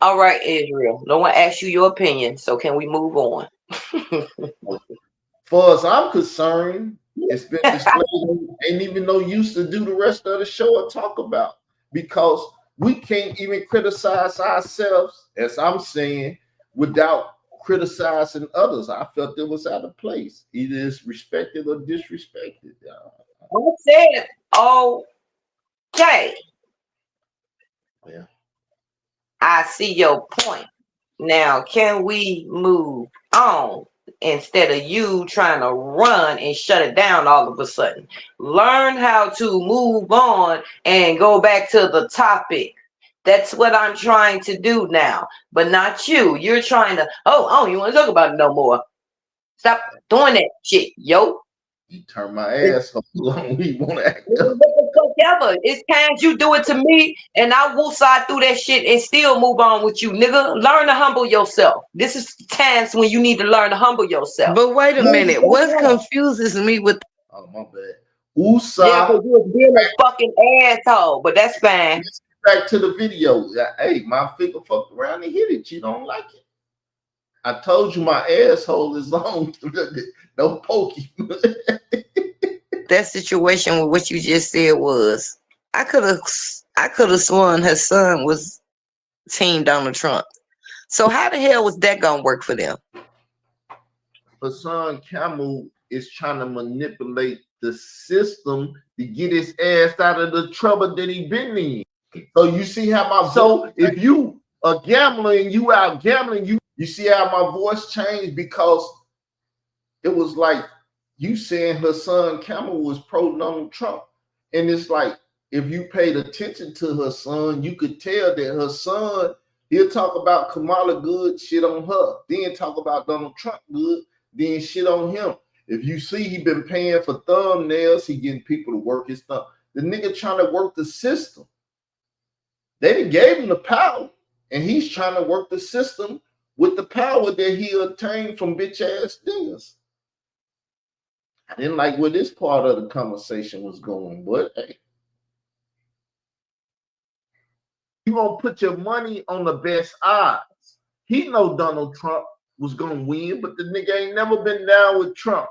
All right, Israel. No one asked you your opinion, so can we move on? Far as I'm concerned, it's been displayed. Ain't even no use to do the rest of the show or talk about, because we can't even criticize ourselves, as I'm saying, without criticizing others. I felt it was out of place. Either it's respected or disrespected. I said, okay, Yeah. I see your point. Now, can we move on instead of you trying to run and shut it down all of a sudden? Learn how to move on and go back to the topic. That's what I'm trying to do now, but not you. You're trying to, I don't even want to talk about it no more. Stop doing that shit, yo. You turn my asshole on when you want to act up. Ever. It's times you do it to me, and I will side through that shit and still move on with you, nigga. Learn to humble yourself. This is times when you need to learn to humble yourself. But wait a minute. What confuses me with Oh, my bad. USA. Yeah, because you was being a fucking asshole, but that's fine. Back to the video. Hey, my finger fucked around and hit it. You don't like it. I told you my asshole is long. Don't poke you. that situation with what you just said was I could have sworn her son was Team Donald Trump. So how the hell was that gonna work for them? Hassan Camel is trying to manipulate the system to get his ass out of the trouble that he been in. So you see how if you are gambling, you out gambling, you see how my voice changed, because it was like you saying her son Camel was pro Donald Trump. And it's like, if you paid attention to her son, you could tell that her son, he'll talk about Kamala good, shit on her, then talk about Donald Trump good, then shit on him. If you see, he been paying for thumbnails, he getting people to work his thumb. The nigga trying to work the system. They done gave him the power, and he's trying to work the system with the power that he obtained from bitch ass niggas. I didn't like where this part of the conversation was going, but hey. You gonna put your money on the best odds. He know Donald Trump was gonna win, but the nigga ain't never been down with Trump.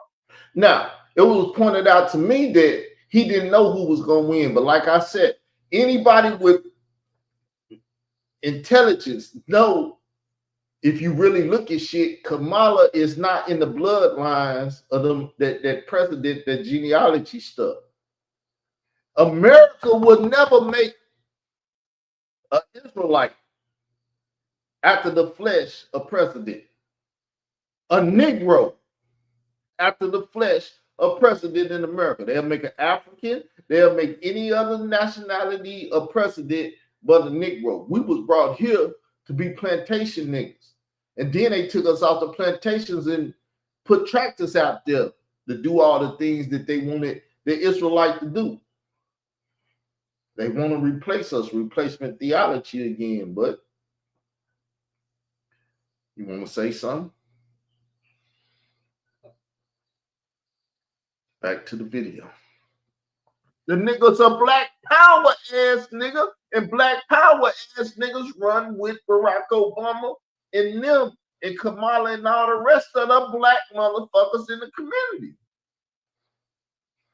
Now, it was pointed out to me that he didn't know who was gonna win, but like I said, anybody with intelligence know, if you really look at shit, Kamala is not in the bloodlines of them that president, that genealogy stuff. America would never make an Israelite after the flesh a president. A Negro after the flesh a president in America. They'll make an African, they'll make any other nationality a president but a Negro. We was brought here to be plantation niggas. And then they took us off the plantations and put tractors out there to do all the things that they wanted the Israelite to do. They want to replace us, replacement theology again. But you want to say something? Back to the video. The nigga's a black power ass nigga, and black power ass niggas run with Barack Obama and them and Kamala and all the rest of the black motherfuckers in the community.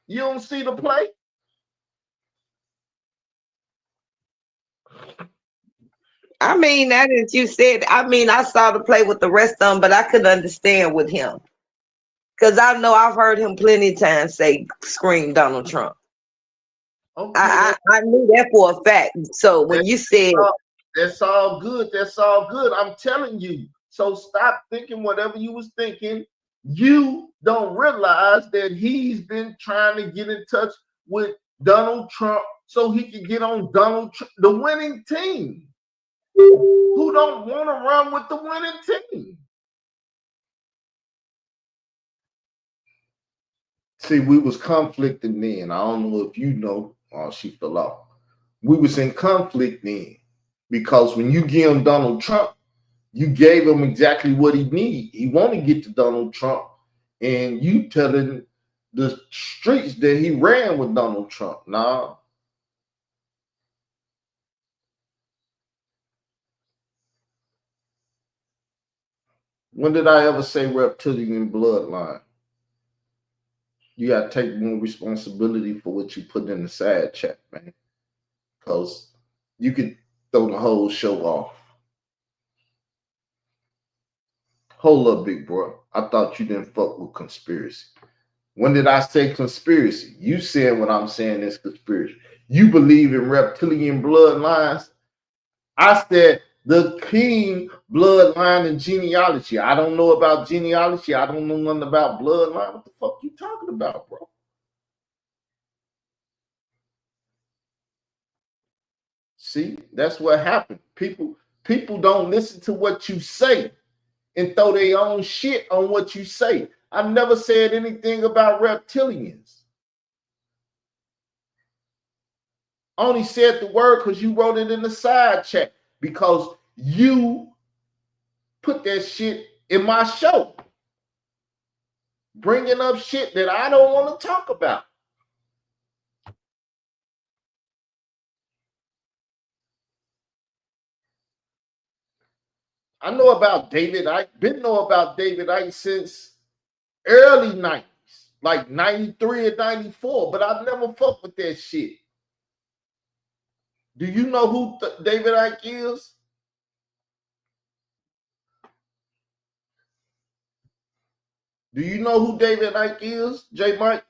You don't see the play? I mean, that is, you said, I mean, I saw the play with the rest of them, but I couldn't understand with him. Because I know I've heard him plenty of times say, scream Donald Trump. Okay. I knew that for a fact. So when you said... That's all good. That's all good. I'm telling you. So stop thinking whatever you was thinking. You don't realize that he's been trying to get in touch with Donald Trump so he can get on Donald Trump, the winning team. Who don't want to run with the winning team? See, we was conflicting then. I don't know if you know. Oh, she fell off. We was in conflict then, because when you give him Donald Trump, you gave him exactly what he need. He want to get to Donald Trump, And you telling the streets that he ran with Donald Trump. Nah. When did I ever say reptilian bloodline? You got to take more responsibility for what you put in the side chat, man. Because you could throw the whole show off. Hold up, big bro. I thought you didn't fuck with conspiracy. When did I say conspiracy? You said what I'm saying is conspiracy. You believe in reptilian bloodlines? I said the king bloodline and genealogy. I don't know about genealogy. I don't know nothing about bloodline. What the fuck you talking about, bro? See, that's what happened. People don't listen to what you say and throw their own shit on what you say. I never said anything about reptilians. I only said the word because you wrote it in the side chat, because you put that shit in my show, bringing up shit that I don't want to talk about. I know about David Icke. Been know about David Icke since early 90s, like 93 or 94, but I never fucked with that shit. Do you know who David Icke is? Do you know who David Icke is, J. Mike?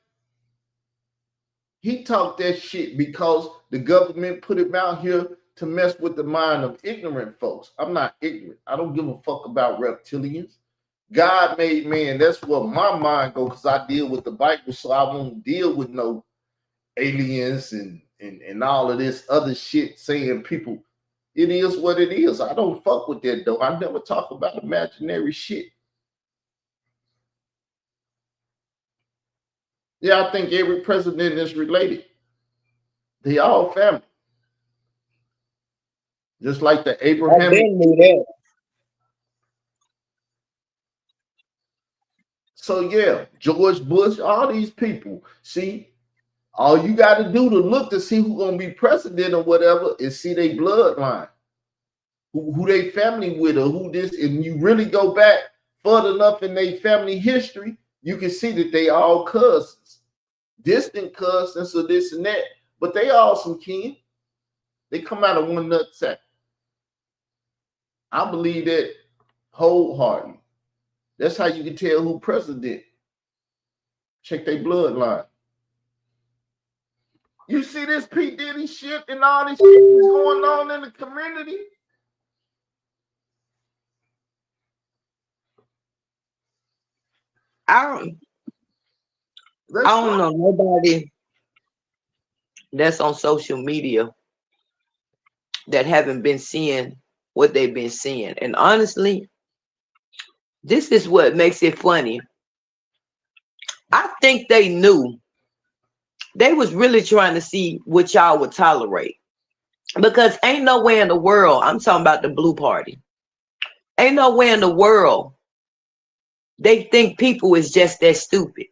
He talked that shit because the government put him out here to mess with the mind of ignorant folks. I'm not ignorant. I don't give a fuck about reptilians. God made man. That's where my mind goes, because I deal with the Bible, so I won't deal with no aliens and all of this other shit saying people. It is what it is. I don't fuck with that, though. I never talk about imaginary shit. Yeah, I think every president is related. They all family. Just like the Abrahamic. I didn't know that. So yeah, George Bush, all these people. See, all you got to do to look to see who's gonna be president or whatever is see their bloodline, who they family with, or who this. And you really go back further enough in their family history, you can see that they all cousins, distant cousins, or this and that. But they all some kin. They come out of one nut sack. I believe that wholeheartedly. That's how you can tell who president. Check their bloodline. You see this P. Diddy shit and all this shit that's going on in the community? I don't know nobody that's on social media that haven't been seeing what they've been seeing. And honestly, this is what makes it funny. I think they knew. They was really trying to see what y'all would tolerate. Because ain't nowhere in the world, I'm talking about the Blue Party, ain't nowhere in the world they think people is just that stupid.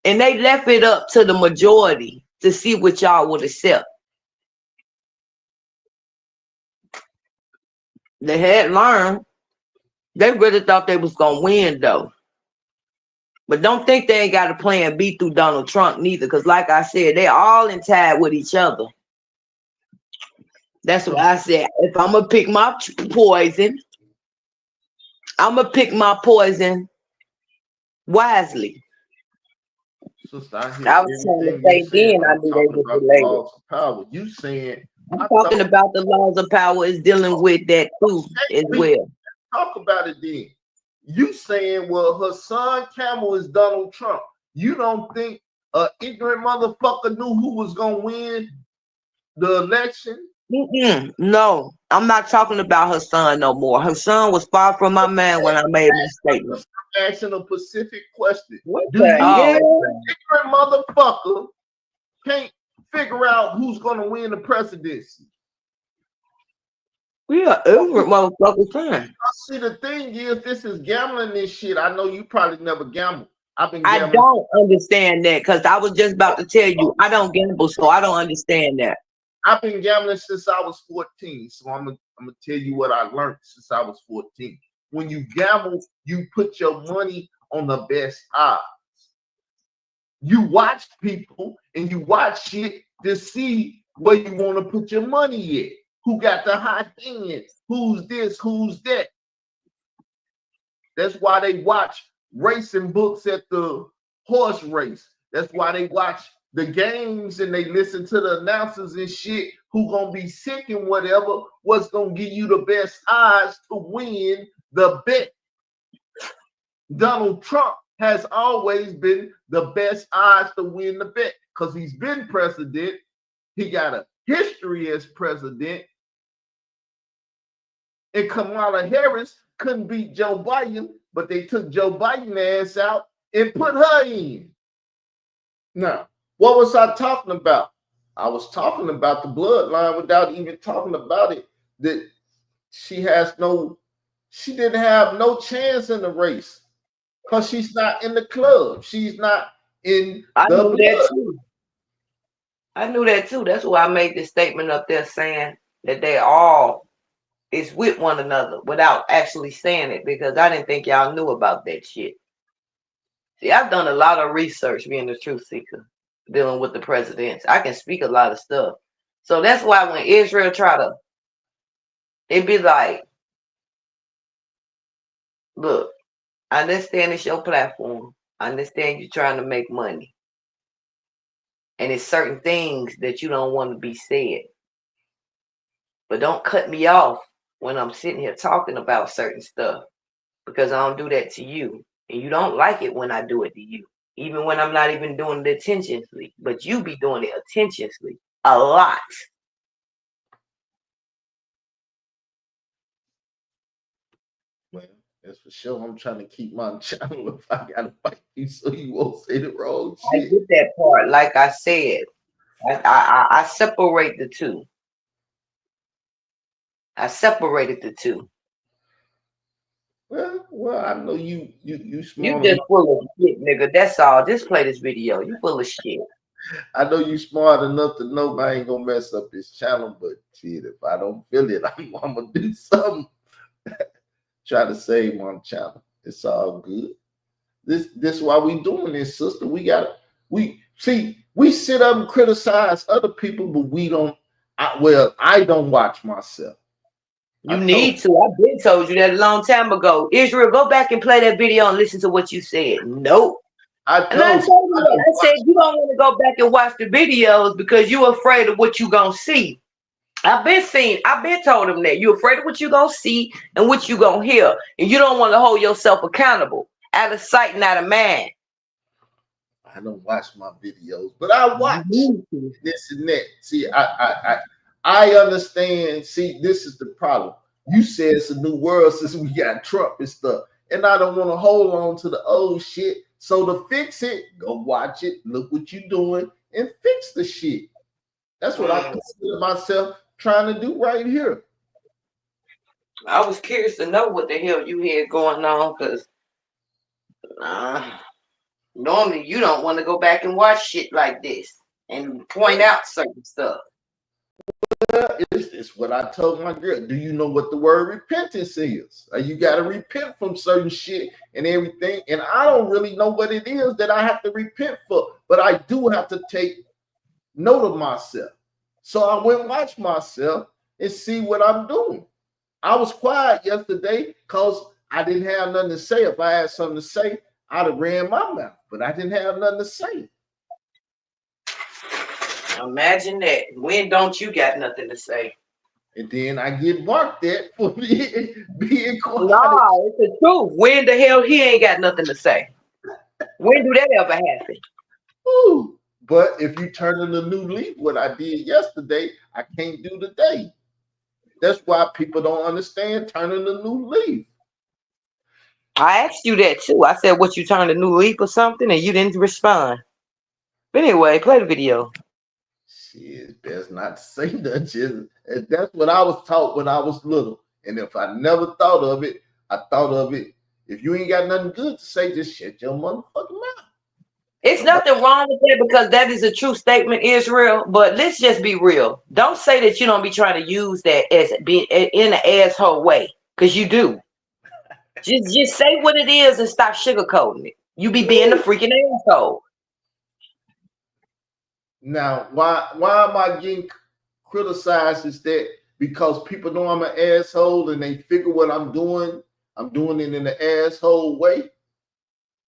And they left it up to the majority to see what y'all would accept. They had learned. They really thought they was going to win, though. But don't think they ain't got a plan B through Donald Trump, neither. Because like I said, they all in tied with each other. That's why I said, if I'm going to pick my poison, I'm going to pick my poison wisely. Sister, I was trying to say then, I knew they was related. Power. You saying I'm talking about the laws of power is dealing with that too as well. Talk about it then. You saying, well, her son Camel is Donald Trump. You don't think an ignorant motherfucker knew who was gonna win the election? No, I'm not talking about her son no more. Her son was far from my man when I made my statement. I'm asking a specific question. What Do you the ignorant motherfucker can't figure out who's gonna win the presidency? We are ignorant motherfuckers, fine. See, the thing is, this is gambling. This shit. I know you probably never gambled. I've been I gambling. don't understand that because I was just about to tell you I don't gamble, so I don't understand that. I've been gambling since I was 14. So I'm gonna tell you what I learned since I was 14. When you gamble, you put your money on the best odds. You watch people and you watch shit to see where you want to put your money at. Who got the hot hand? Who's this? Who's that? That's why they watch racing books at the horse race. That's why they watch the games and they listen to the announcers and shit. Who gonna be sick and whatever? What's gonna give you the best odds to win the bet? Donald Trump has always been the best odds to win the bet because he's been president. He got a history as president. And Kamala Harris couldn't beat Joe Biden, but they took Joe Biden ass out and put her in. Now, what was I talking about? I was talking about the bloodline without even talking about it. That she didn't have no chance in the race because she's not in the club. She's not in I the knew blood. that too. I knew that too. That's why I made this statement up there saying that they all is with one another without actually saying it because I didn't think y'all knew about that shit. See, I've done a lot of research being the truth seeker, dealing with the presidents. I can speak a lot of stuff. So that's why when Israel it'd be like, look, I understand it's your platform. I understand you're trying to make money. And it's certain things that you don't want to be said. But don't cut me off when I'm sitting here talking about certain stuff because I don't do that to you. And you don't like it when I do it to you. Even when I'm not even doing it intentionally. But you be doing it intentionally. A lot. Well, that's for sure. I'm trying to keep my channel if I gotta fight you so you won't say the wrong I shit. get that part. Like I said, I separate the two. I separated the two. Well, I know you You smart just enough. full of shit, nigga. That's all. Just play this video. You full of shit. I know you smart enough to know I ain't gonna mess up his channel, but shit, if I don't feel it, I'm gonna do something. Try to save my channel. It's all good. This why we doing this, sister. We sit up and criticize other people, but we don't. I don't watch myself. You need to. I've been told you that a long time ago. Israel, go back and play that video and listen to what you said. Nope. And I told you that. I said you don't want to go back and watch the videos because you're afraid of what you gonna see. I've been told them that. You're afraid of what you gonna see and what you gonna hear. And you don't want to hold yourself accountable. Out of sight, not of mind. I don't watch my videos, but I watch this and that. See, I understand. See, this is the problem. You said it's a new world since we got Trump and stuff, and I don't want to hold on to the old shit. So to fix it, go watch it, look what you're doing, and fix the shit. That's what I consider myself trying to do right here. I was curious to know what the hell you had going on because normally you don't want to go back and watch shit like this and point out certain stuff. It's what I told my girl. Do you know what the word repentance is? You got to repent from certain shit and everything. And I don't really know what it is that I have to repent for, but I do have to take note of myself. So I went and watch myself and see what I'm doing. I was quiet yesterday because I didn't have nothing to say. If I had something to say, I'd have ran my mouth, but I didn't have nothing to say. Imagine that. When don't you got nothing to say? And then I get barked at for being quiet. No, it's the truth. When the hell he ain't got nothing to say? When do that ever happen? Ooh. But if you turn in a new leaf, what I did yesterday, I can't do today. That's why people don't understand turning a new leaf. I asked you that too. I said, what, you turned a new leaf or something? And you didn't respond. But anyway, play the video. Shit, best not to say nothing. That's what I was taught when I was little. And if I never thought of it, I thought of it. If you ain't got nothing good to say, just shut your motherfucking mouth. It's nothing wrong with that because that is a true statement, Israel. But let's just be real. Don't say that you don't be trying to use that as being in an asshole way, because you do. Just say what it is and stop sugarcoating it. You be being a freaking asshole. Now, why am I getting criticized? Is that because people know I'm an asshole and they figure what I'm doing it in an asshole way?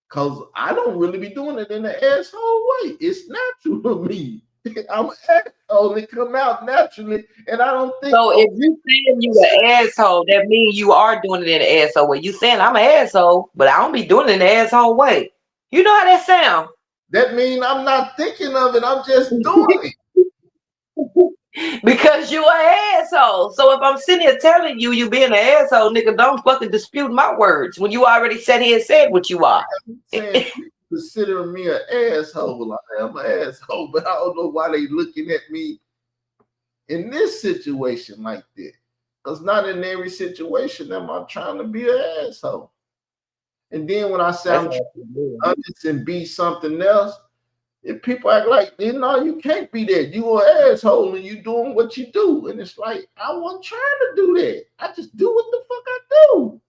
Because I don't really be doing it in an asshole way. It's natural to me. I'm an asshole. It come out naturally, and I don't think. So if you saying you an asshole, that means you are doing it in an asshole way. You saying I'm an asshole, but I don't be doing it in an asshole way. You know how that sound? That means I'm not thinking of it. I'm just doing it. Because you an asshole. So if I'm sitting here telling you you being an asshole, nigga, don't fucking dispute my words when you already sat here and said what you are. I'm saying considering me an asshole. I am an asshole, but I don't know why they looking at me in this situation like that. Because not in every situation am I trying to be an asshole. And then when I say I'm trying to be honest and be something else, if people act like, no, you can't be that. You an asshole and you doing what you do. And it's like, I wasn't trying to do that. I just do what the fuck I do.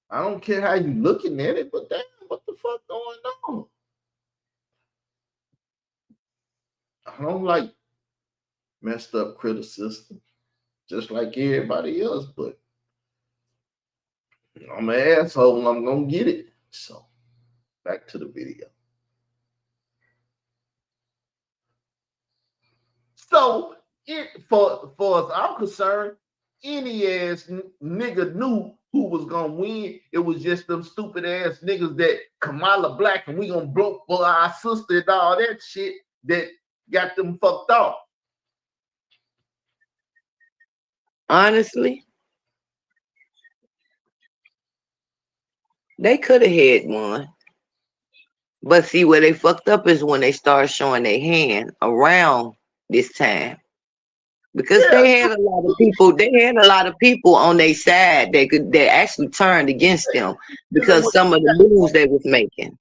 I don't care how you looking at it, but damn, what the fuck going on? I don't like messed up criticism, just like everybody else, but I'm an asshole and I'm gonna get it. So back to the video. So for as I'm concerned, any ass nigga knew who was gonna win. It was just them stupid ass niggas that Kamala Black and we gonna blow for our sister and all that shit that got them fucked off. Honestly, they could have had one. But see, where they fucked up is when they started showing their hand around this time. Because they had a lot of people on their side that actually turned against them because some of the moves they was making.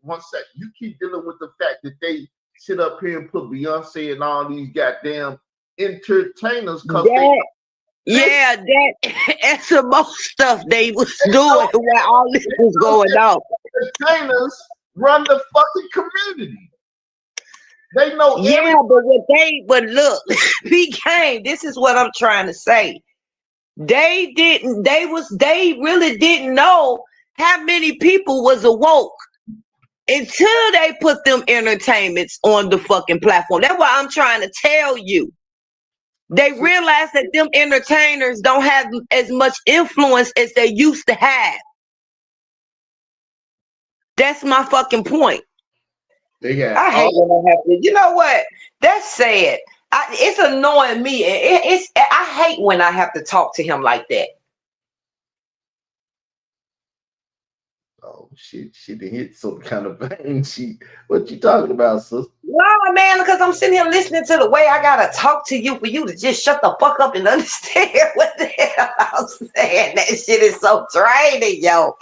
One sec, you keep dealing with the fact that they sit up here and put Beyonce and all these goddamn entertainers because that and some more stuff they was doing while all this was going on. Entertainers run the fucking community. They know. Yeah, but look, this is what I'm trying to say. They really didn't know how many people was awoke until they put them entertainments on the fucking platform. That's what I'm trying to tell you. They realize that them entertainers don't have as much influence as they used to have. That's my fucking point. I hate when I have to. You know what? That's sad. It's annoying me. I hate when I have to talk to him like that. Oh shit! She done hit some kind of vein. What you talking about, sister? No, man, because I'm sitting here listening to the way I gotta talk to you for you to just shut the fuck up and understand what the hell I'm saying. That shit is so draining, yo.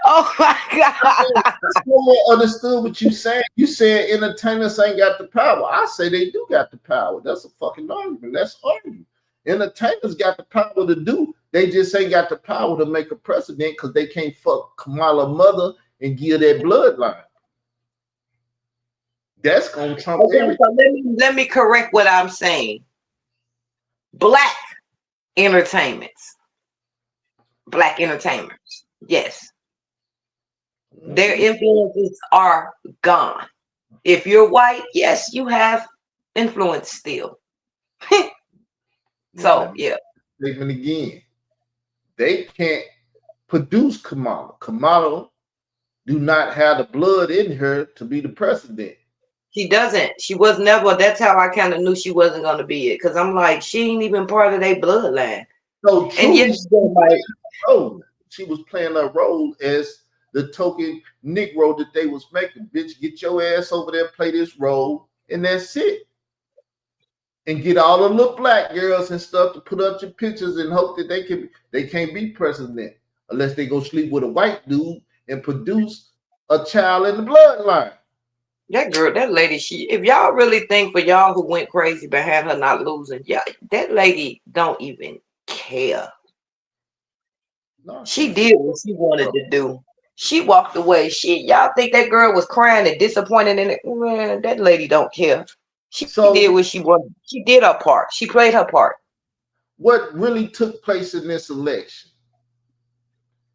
Oh my god! I still understood what you saying. You said entertainers ain't got the power. I say they do got the power. That's a fucking argument. That's argument. Entertainers got the power to do. They just ain't got the power to make a precedent because they can't fuck Kamala mother and give that bloodline. That's gonna trump everything. So let me correct what I'm saying. Black entertainers, yes, their influences are gone. If you're white, yes, you have influence still. So yeah. Statement again. They can't produce Kamala. Kamala do not have the blood in her to be the president. She doesn't. She was never. That's how I kind of knew she wasn't going to be it. Because I'm like, she ain't even part of their bloodline. So and yes, she was playing a role as the token Negro that they was making. Bitch, get your ass over there, play this role, and that's it. And get all the little black girls and stuff to put up your pictures and hope that they can't be president unless they go sleep with a white dude and produce a child in the bloodline. That girl, that lady, if y'all really think for y'all who went crazy behind her not losing, yeah, that lady don't even care. No, She did what she wanted to do. She walked away. Y'all think that girl was crying and disappointed in it? Man, that lady don't care. She did so what she wanted. She did her part. She played her part. what really took place in this election?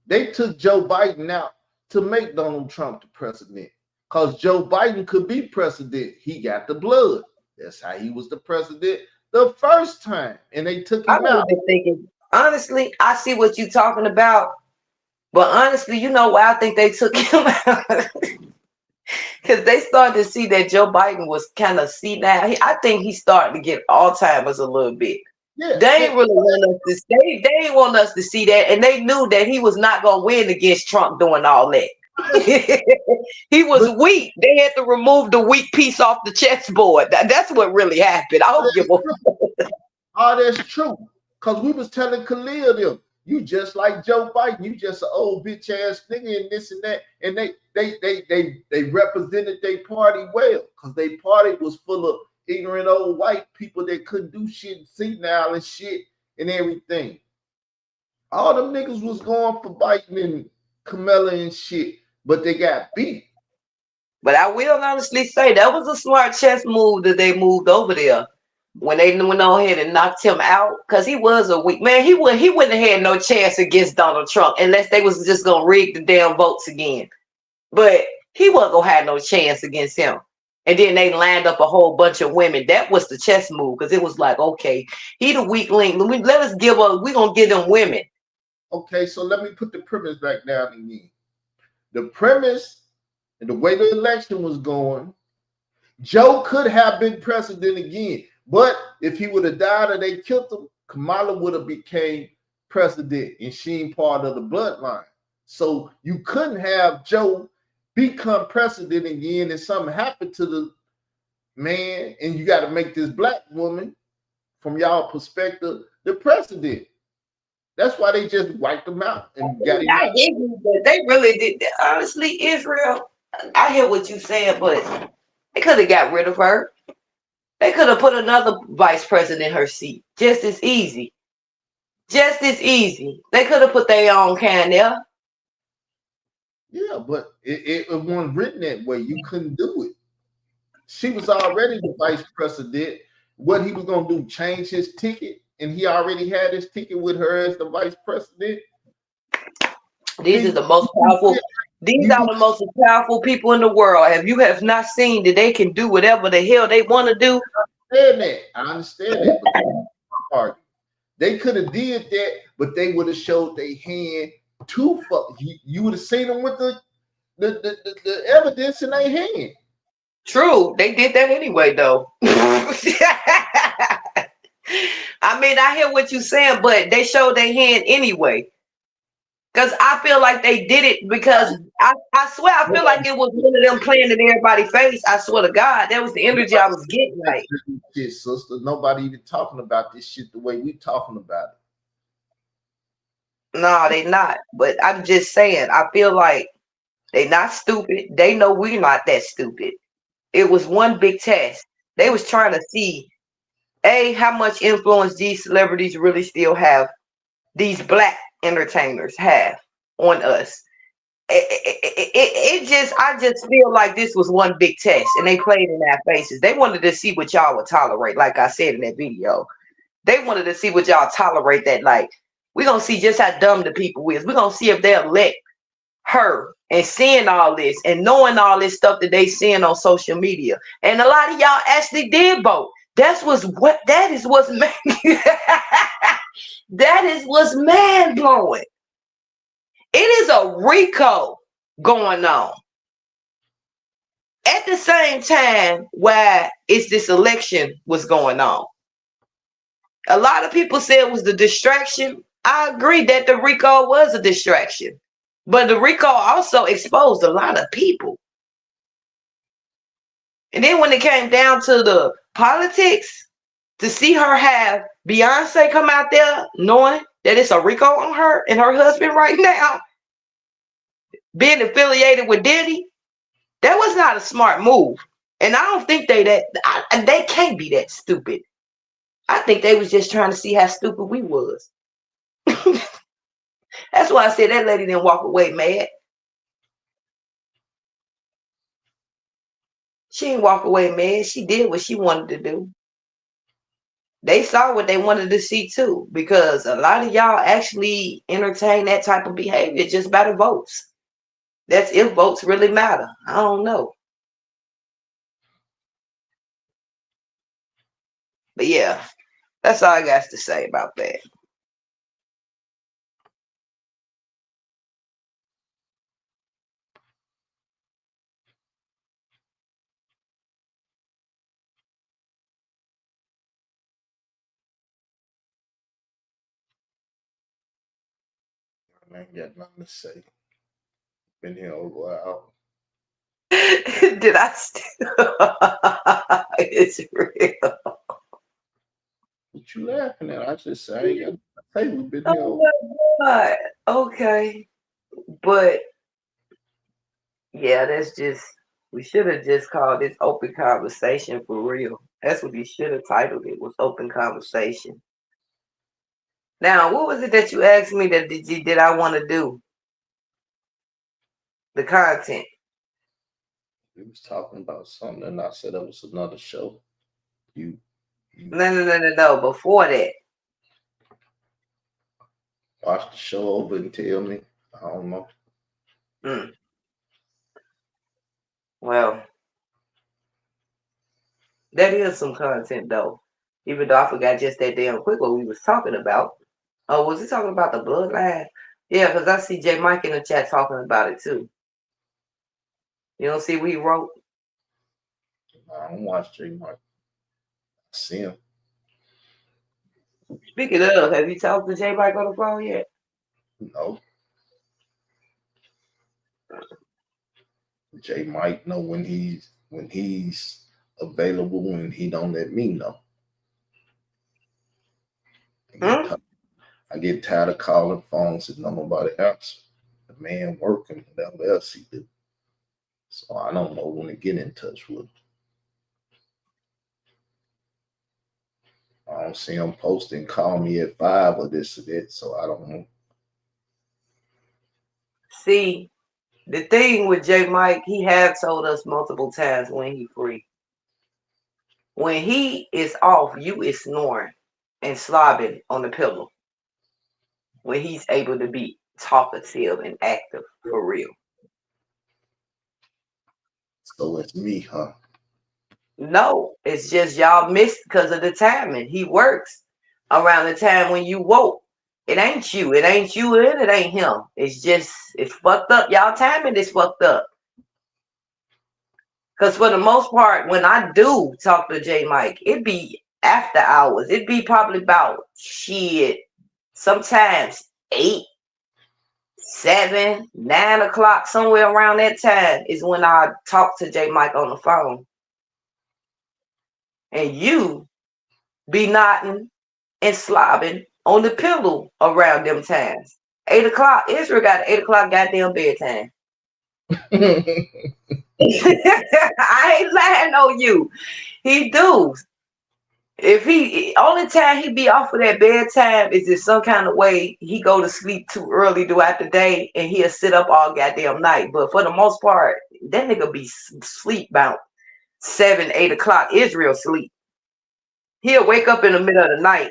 They took Joe Biden out to make Donald Trump the president. Because Joe Biden could be president. He got the blood. That's how he was the president the first time. And they took I him was out. just thinking, honestly, I see what you're talking about. But honestly, you know why I think they took him out? Because they started to see that Joe Biden was kind of senile. I think he's starting to get Alzheimer's a little bit. Yeah, They ain't really want us to stay. They ain't want us to see that, and they knew that he was not gonna win against Trump doing all that. He was weak. They had to remove the weak piece off the chessboard. That's what really happened. I don't give a. oh, that's true. Because we was telling Khalil them, you just like Joe Biden, you just an old bitch ass nigga and this and that. And they represented their party well. Because their party was full of ignorant old white people that couldn't do shit, senile and shit and everything. All them niggas was going for Biden and Kamala and shit, but they got beat. But I will honestly say that was a smart chess move that they moved over there when they went on ahead and knocked him out, because he was a weak man. He wouldn't have had no chance against Donald Trump unless they was just gonna rig the damn votes again. But he wasn't gonna have no chance against him. And then they lined up a whole bunch of women. That was the chess move, because it was like, okay, he the weak link. We're gonna give them women. Okay, so let me put the premise back down again. The premise and the way the election was going, Joe could have been president again. But if he would have died or they killed him, Kamala would have became president and she ain't part of the bloodline. So you couldn't have Joe become president again and something happened to the man and you got to make this black woman, from y'all perspective, the president. That's why they just wiped him out and got him out. They really did. Honestly, Israel, I hear what you're saying, but they could have got rid of her. They could have put another vice president in her seat. Just as easy. Just as easy. They could have put their own kind there. Yeah, but it wasn't written that way. You couldn't do it. She was already the vice president. What he was going to do, change his ticket? And he already had his ticket with her as the vice president. These are the most powerful. These are the most powerful people in the world. You have not seen that they can do whatever the hell they want to do? I understand that. But they could have did that, but they would have showed their hand too fuck. You would have seen them with the evidence in their hand. True, they did that anyway, though. I mean, I hear what you're saying, but they showed their hand anyway. Because I feel like they did it because I swear I feel like it was one of them playing in everybody's face. I swear to God, that was the energy I was getting. Like, shit, sister, nobody even talking about this shit the way we talking about it. No, they not. But I'm just saying, I feel like they not stupid. They know we're not that stupid. It was one big test. They was trying to see, how much influence these celebrities really still have, these black entertainers have on us. I just feel like this was one big test and they played in our faces. They wanted to see what y'all would tolerate. Like I said in that video, they wanted to see what y'all tolerate. That, like, we're going to see just how dumb the people is. We're going to see if they'll let her, and seeing all this and knowing all this stuff that they seeing on social media. And a lot of y'all actually did vote. That is what's that is what's man blowing. It is a RICO going on at the same time where this election was going on. A lot of people said it was the distraction. I agree that the RICO was a distraction, but the RICO also exposed a lot of people. And then when it came down to the politics, to see her have Beyonce come out there knowing that it's a Rico on her and her husband right now, being affiliated with Diddy, that was not a smart move. And I don't think they can't be that stupid. I think they was just trying to see how stupid we was. That's why I said that lady didn't walk away mad. She didn't walk away mad. She did what she wanted to do. They saw what they wanted to see too, because a lot of y'all actually entertain that type of behavior just by the votes. That's if votes really matter. I don't know. But yeah, that's all I got to say about that. I ain't got nothing to say. Been here over an hour. Did I still? It's real. What you laughing at? I just say I ain't got nothing to say. We've been here over. Oh my God. Okay. But yeah, that's just, we should have just called this open conversation for real. That's what we should have titled it, was open conversation. Now, what was it that you asked me that did I want to do? The content. We was talking about something, and I said that was another show. You No. Before that. watch the show over and tell me. I don't know. Mm. Well, that is some content though. Even though I forgot just that damn quick what we was talking about. Oh, was he talking about the bloodline? Yeah, because I see J Mike in the chat talking about it too. You don't see what he wrote? I don't watch J Mark. I see him. Speaking of, have you talked to J Mike on the phone yet? No. J Mike know when he's available and he don't let me know. I get tired of calling phones and nobody answer. The man working, whatever else he do. So I don't know when to get in touch with him. I don't see him posting call me at 5 or this or that, so I don't know. See, the thing with J Mike, he have told us multiple times when he free. When he is off, you is snoring and slobbing on the pillow. When he's able to be talkative and active for real. So it's me, huh? No, it's just y'all missed because of the timing. He works around the time when you woke. It ain't you. It ain't you and it ain't him. It's just, it's fucked up. Y'all timing is fucked up. Because for the most part, when I do talk to J Mike, it be after hours. It be probably about shit. Sometimes 8, 7, 9 o'clock, somewhere around that time is when I talk to J Mike on the phone. And you be nodding and slobbing on the pillow around them times. 8 o'clock, Israel got an 8 o'clock goddamn bedtime. I ain't lying on you. He do. If he only time he be off of that bedtime is if some kind of way he go to sleep too early throughout the day and he'll sit up all goddamn night. But for the most part, that nigga be sleep about 7, 8 o'clock. Israel sleep. He'll wake up in the middle of the night,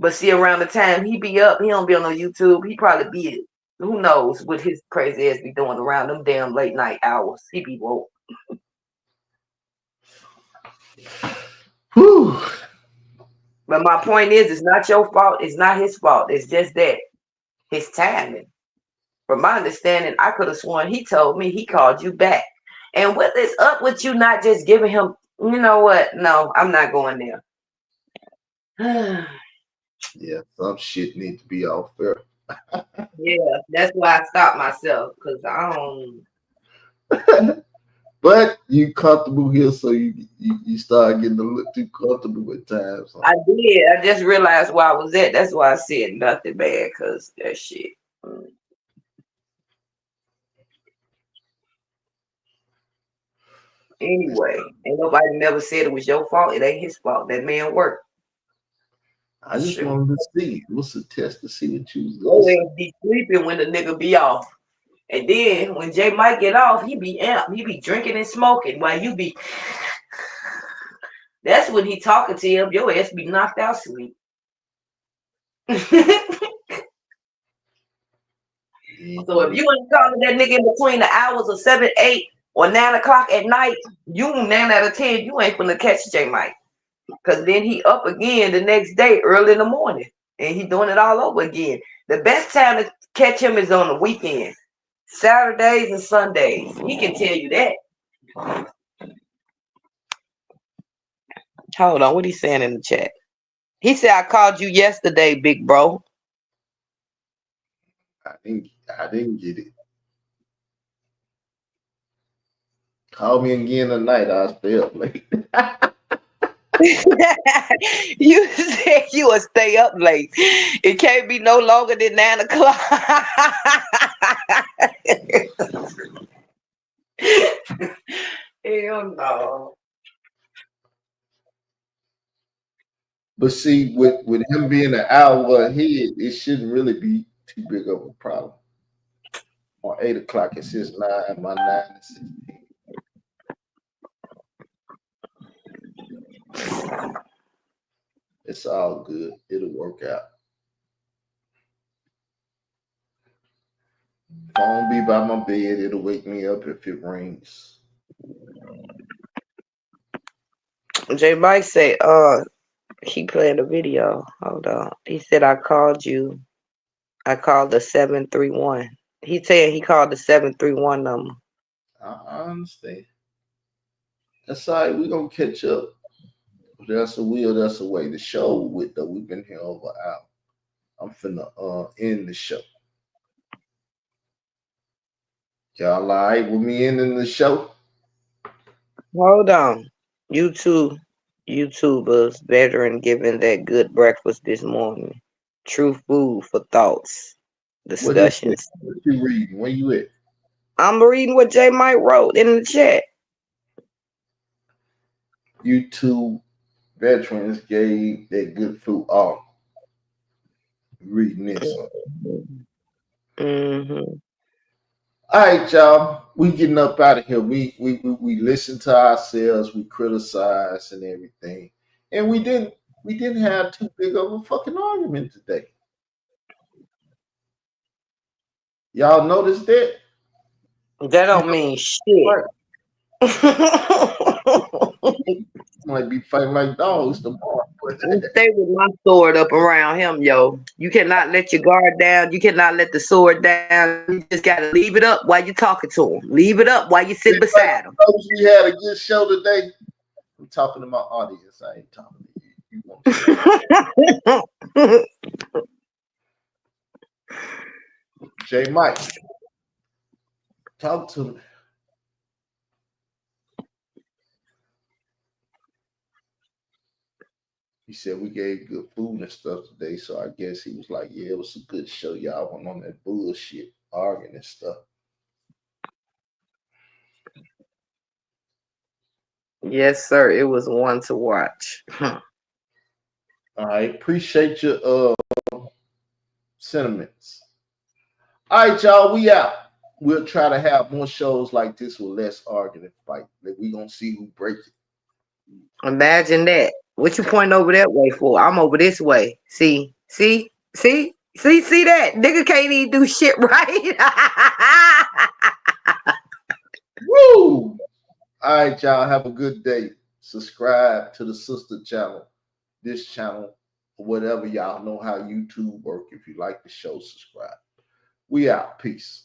but see around the time he be up, he don't be on no YouTube. He probably be, who knows what his crazy ass be doing around them damn late night hours. He be woke. Whew. But my point is, it's not your fault. It's not his fault. It's just that his timing. From my understanding, I could have sworn he told me he called you back. And what is up with you not just giving him, you know what? No, I'm not going there. Yeah, some shit need to be off there. Yeah, that's why I stopped myself because I don't. But you comfortable here, so you start getting a little too comfortable at times. Huh? I did. I just realized where I was at. That's why I said nothing bad, cause that shit. Anyway, ain't nobody never said it was your fault. It ain't his fault. That man worked. I just Sure. wanted to see. What's the test to see what you was gonna Your say? ass be sleeping when the nigga be off. And then when J Mike get off, he be amped. He be drinking and smoking while you be. That's when he talking to him. Your ass be knocked out sleep. So if you ain't calling that nigga in between the hours of 7, 8, or 9 o'clock at night, you 9 out of 10, you ain't gonna catch J Mike. Cause then he up again the next day early in the morning. And he doing it all over again. The best time to catch him is on the weekend. Saturdays and Sundays. He can tell you that. Hold on, what he saying in the chat? He said I called you yesterday, big bro. I didn't get it. Call me again tonight. I'll stay up late. You said you would stay up late. It can't be no longer than 9 o'clock. Hell no. But see, with him being an hour ahead, it shouldn't really be too big of a problem. On 8 o'clock, it says 9. My 9 is 16. It's all good. It'll work out. Phone be by my bed. It'll wake me up if it rings. J Mike say, he playing the video. Hold on. He said I called you. I called the 731. He said he called the 731 number. I understand. That's all right. We're gonna catch up. If that's a will, that's a way. The show with though, we've been here over an hour. I'm finna end the show. Y'all all right with me ending the show? Hold on. YouTubers, veteran giving that good breakfast this morning. True food for thoughts. What is it? Discussions. What you reading? Where you at? I'm reading what J Mike wrote in the chat. YouTube veterans gave that good food. Oh, reading this. Mm-hmm. All right, y'all. We getting up out of here. We listen to ourselves. We criticize and everything, and we didn't have too big of a fucking argument today. Y'all noticed that? That don't mean shit. Might be fighting like dogs tomorrow. Stay with my sword up around him, yo. You cannot let your guard down. You cannot let the sword down. You just gotta leave it up while you're talking to him. Leave it up while you sit beside him. We had a good show today. I'm talking to my audience. I ain't talking to you. You want to J Mike, talk to me. He said we gave good food and stuff today, so I guess he was like, "Yeah, it was a good show. Y'all went on that bullshit arguing and stuff." Yes, sir. It was one to watch. I appreciate your sentiments. All right, y'all, we out. We'll try to have more shows like this with less arguing and fight. That we gonna see who breaks it. Imagine that. What you pointing over that way for? I'm over this way. See that? Nigga can't even do shit right. Woo! All right, y'all. Have a good day. Subscribe to the sister channel, this channel, or whatever. Y'all know how YouTube work. If you like the show, subscribe. We out. Peace.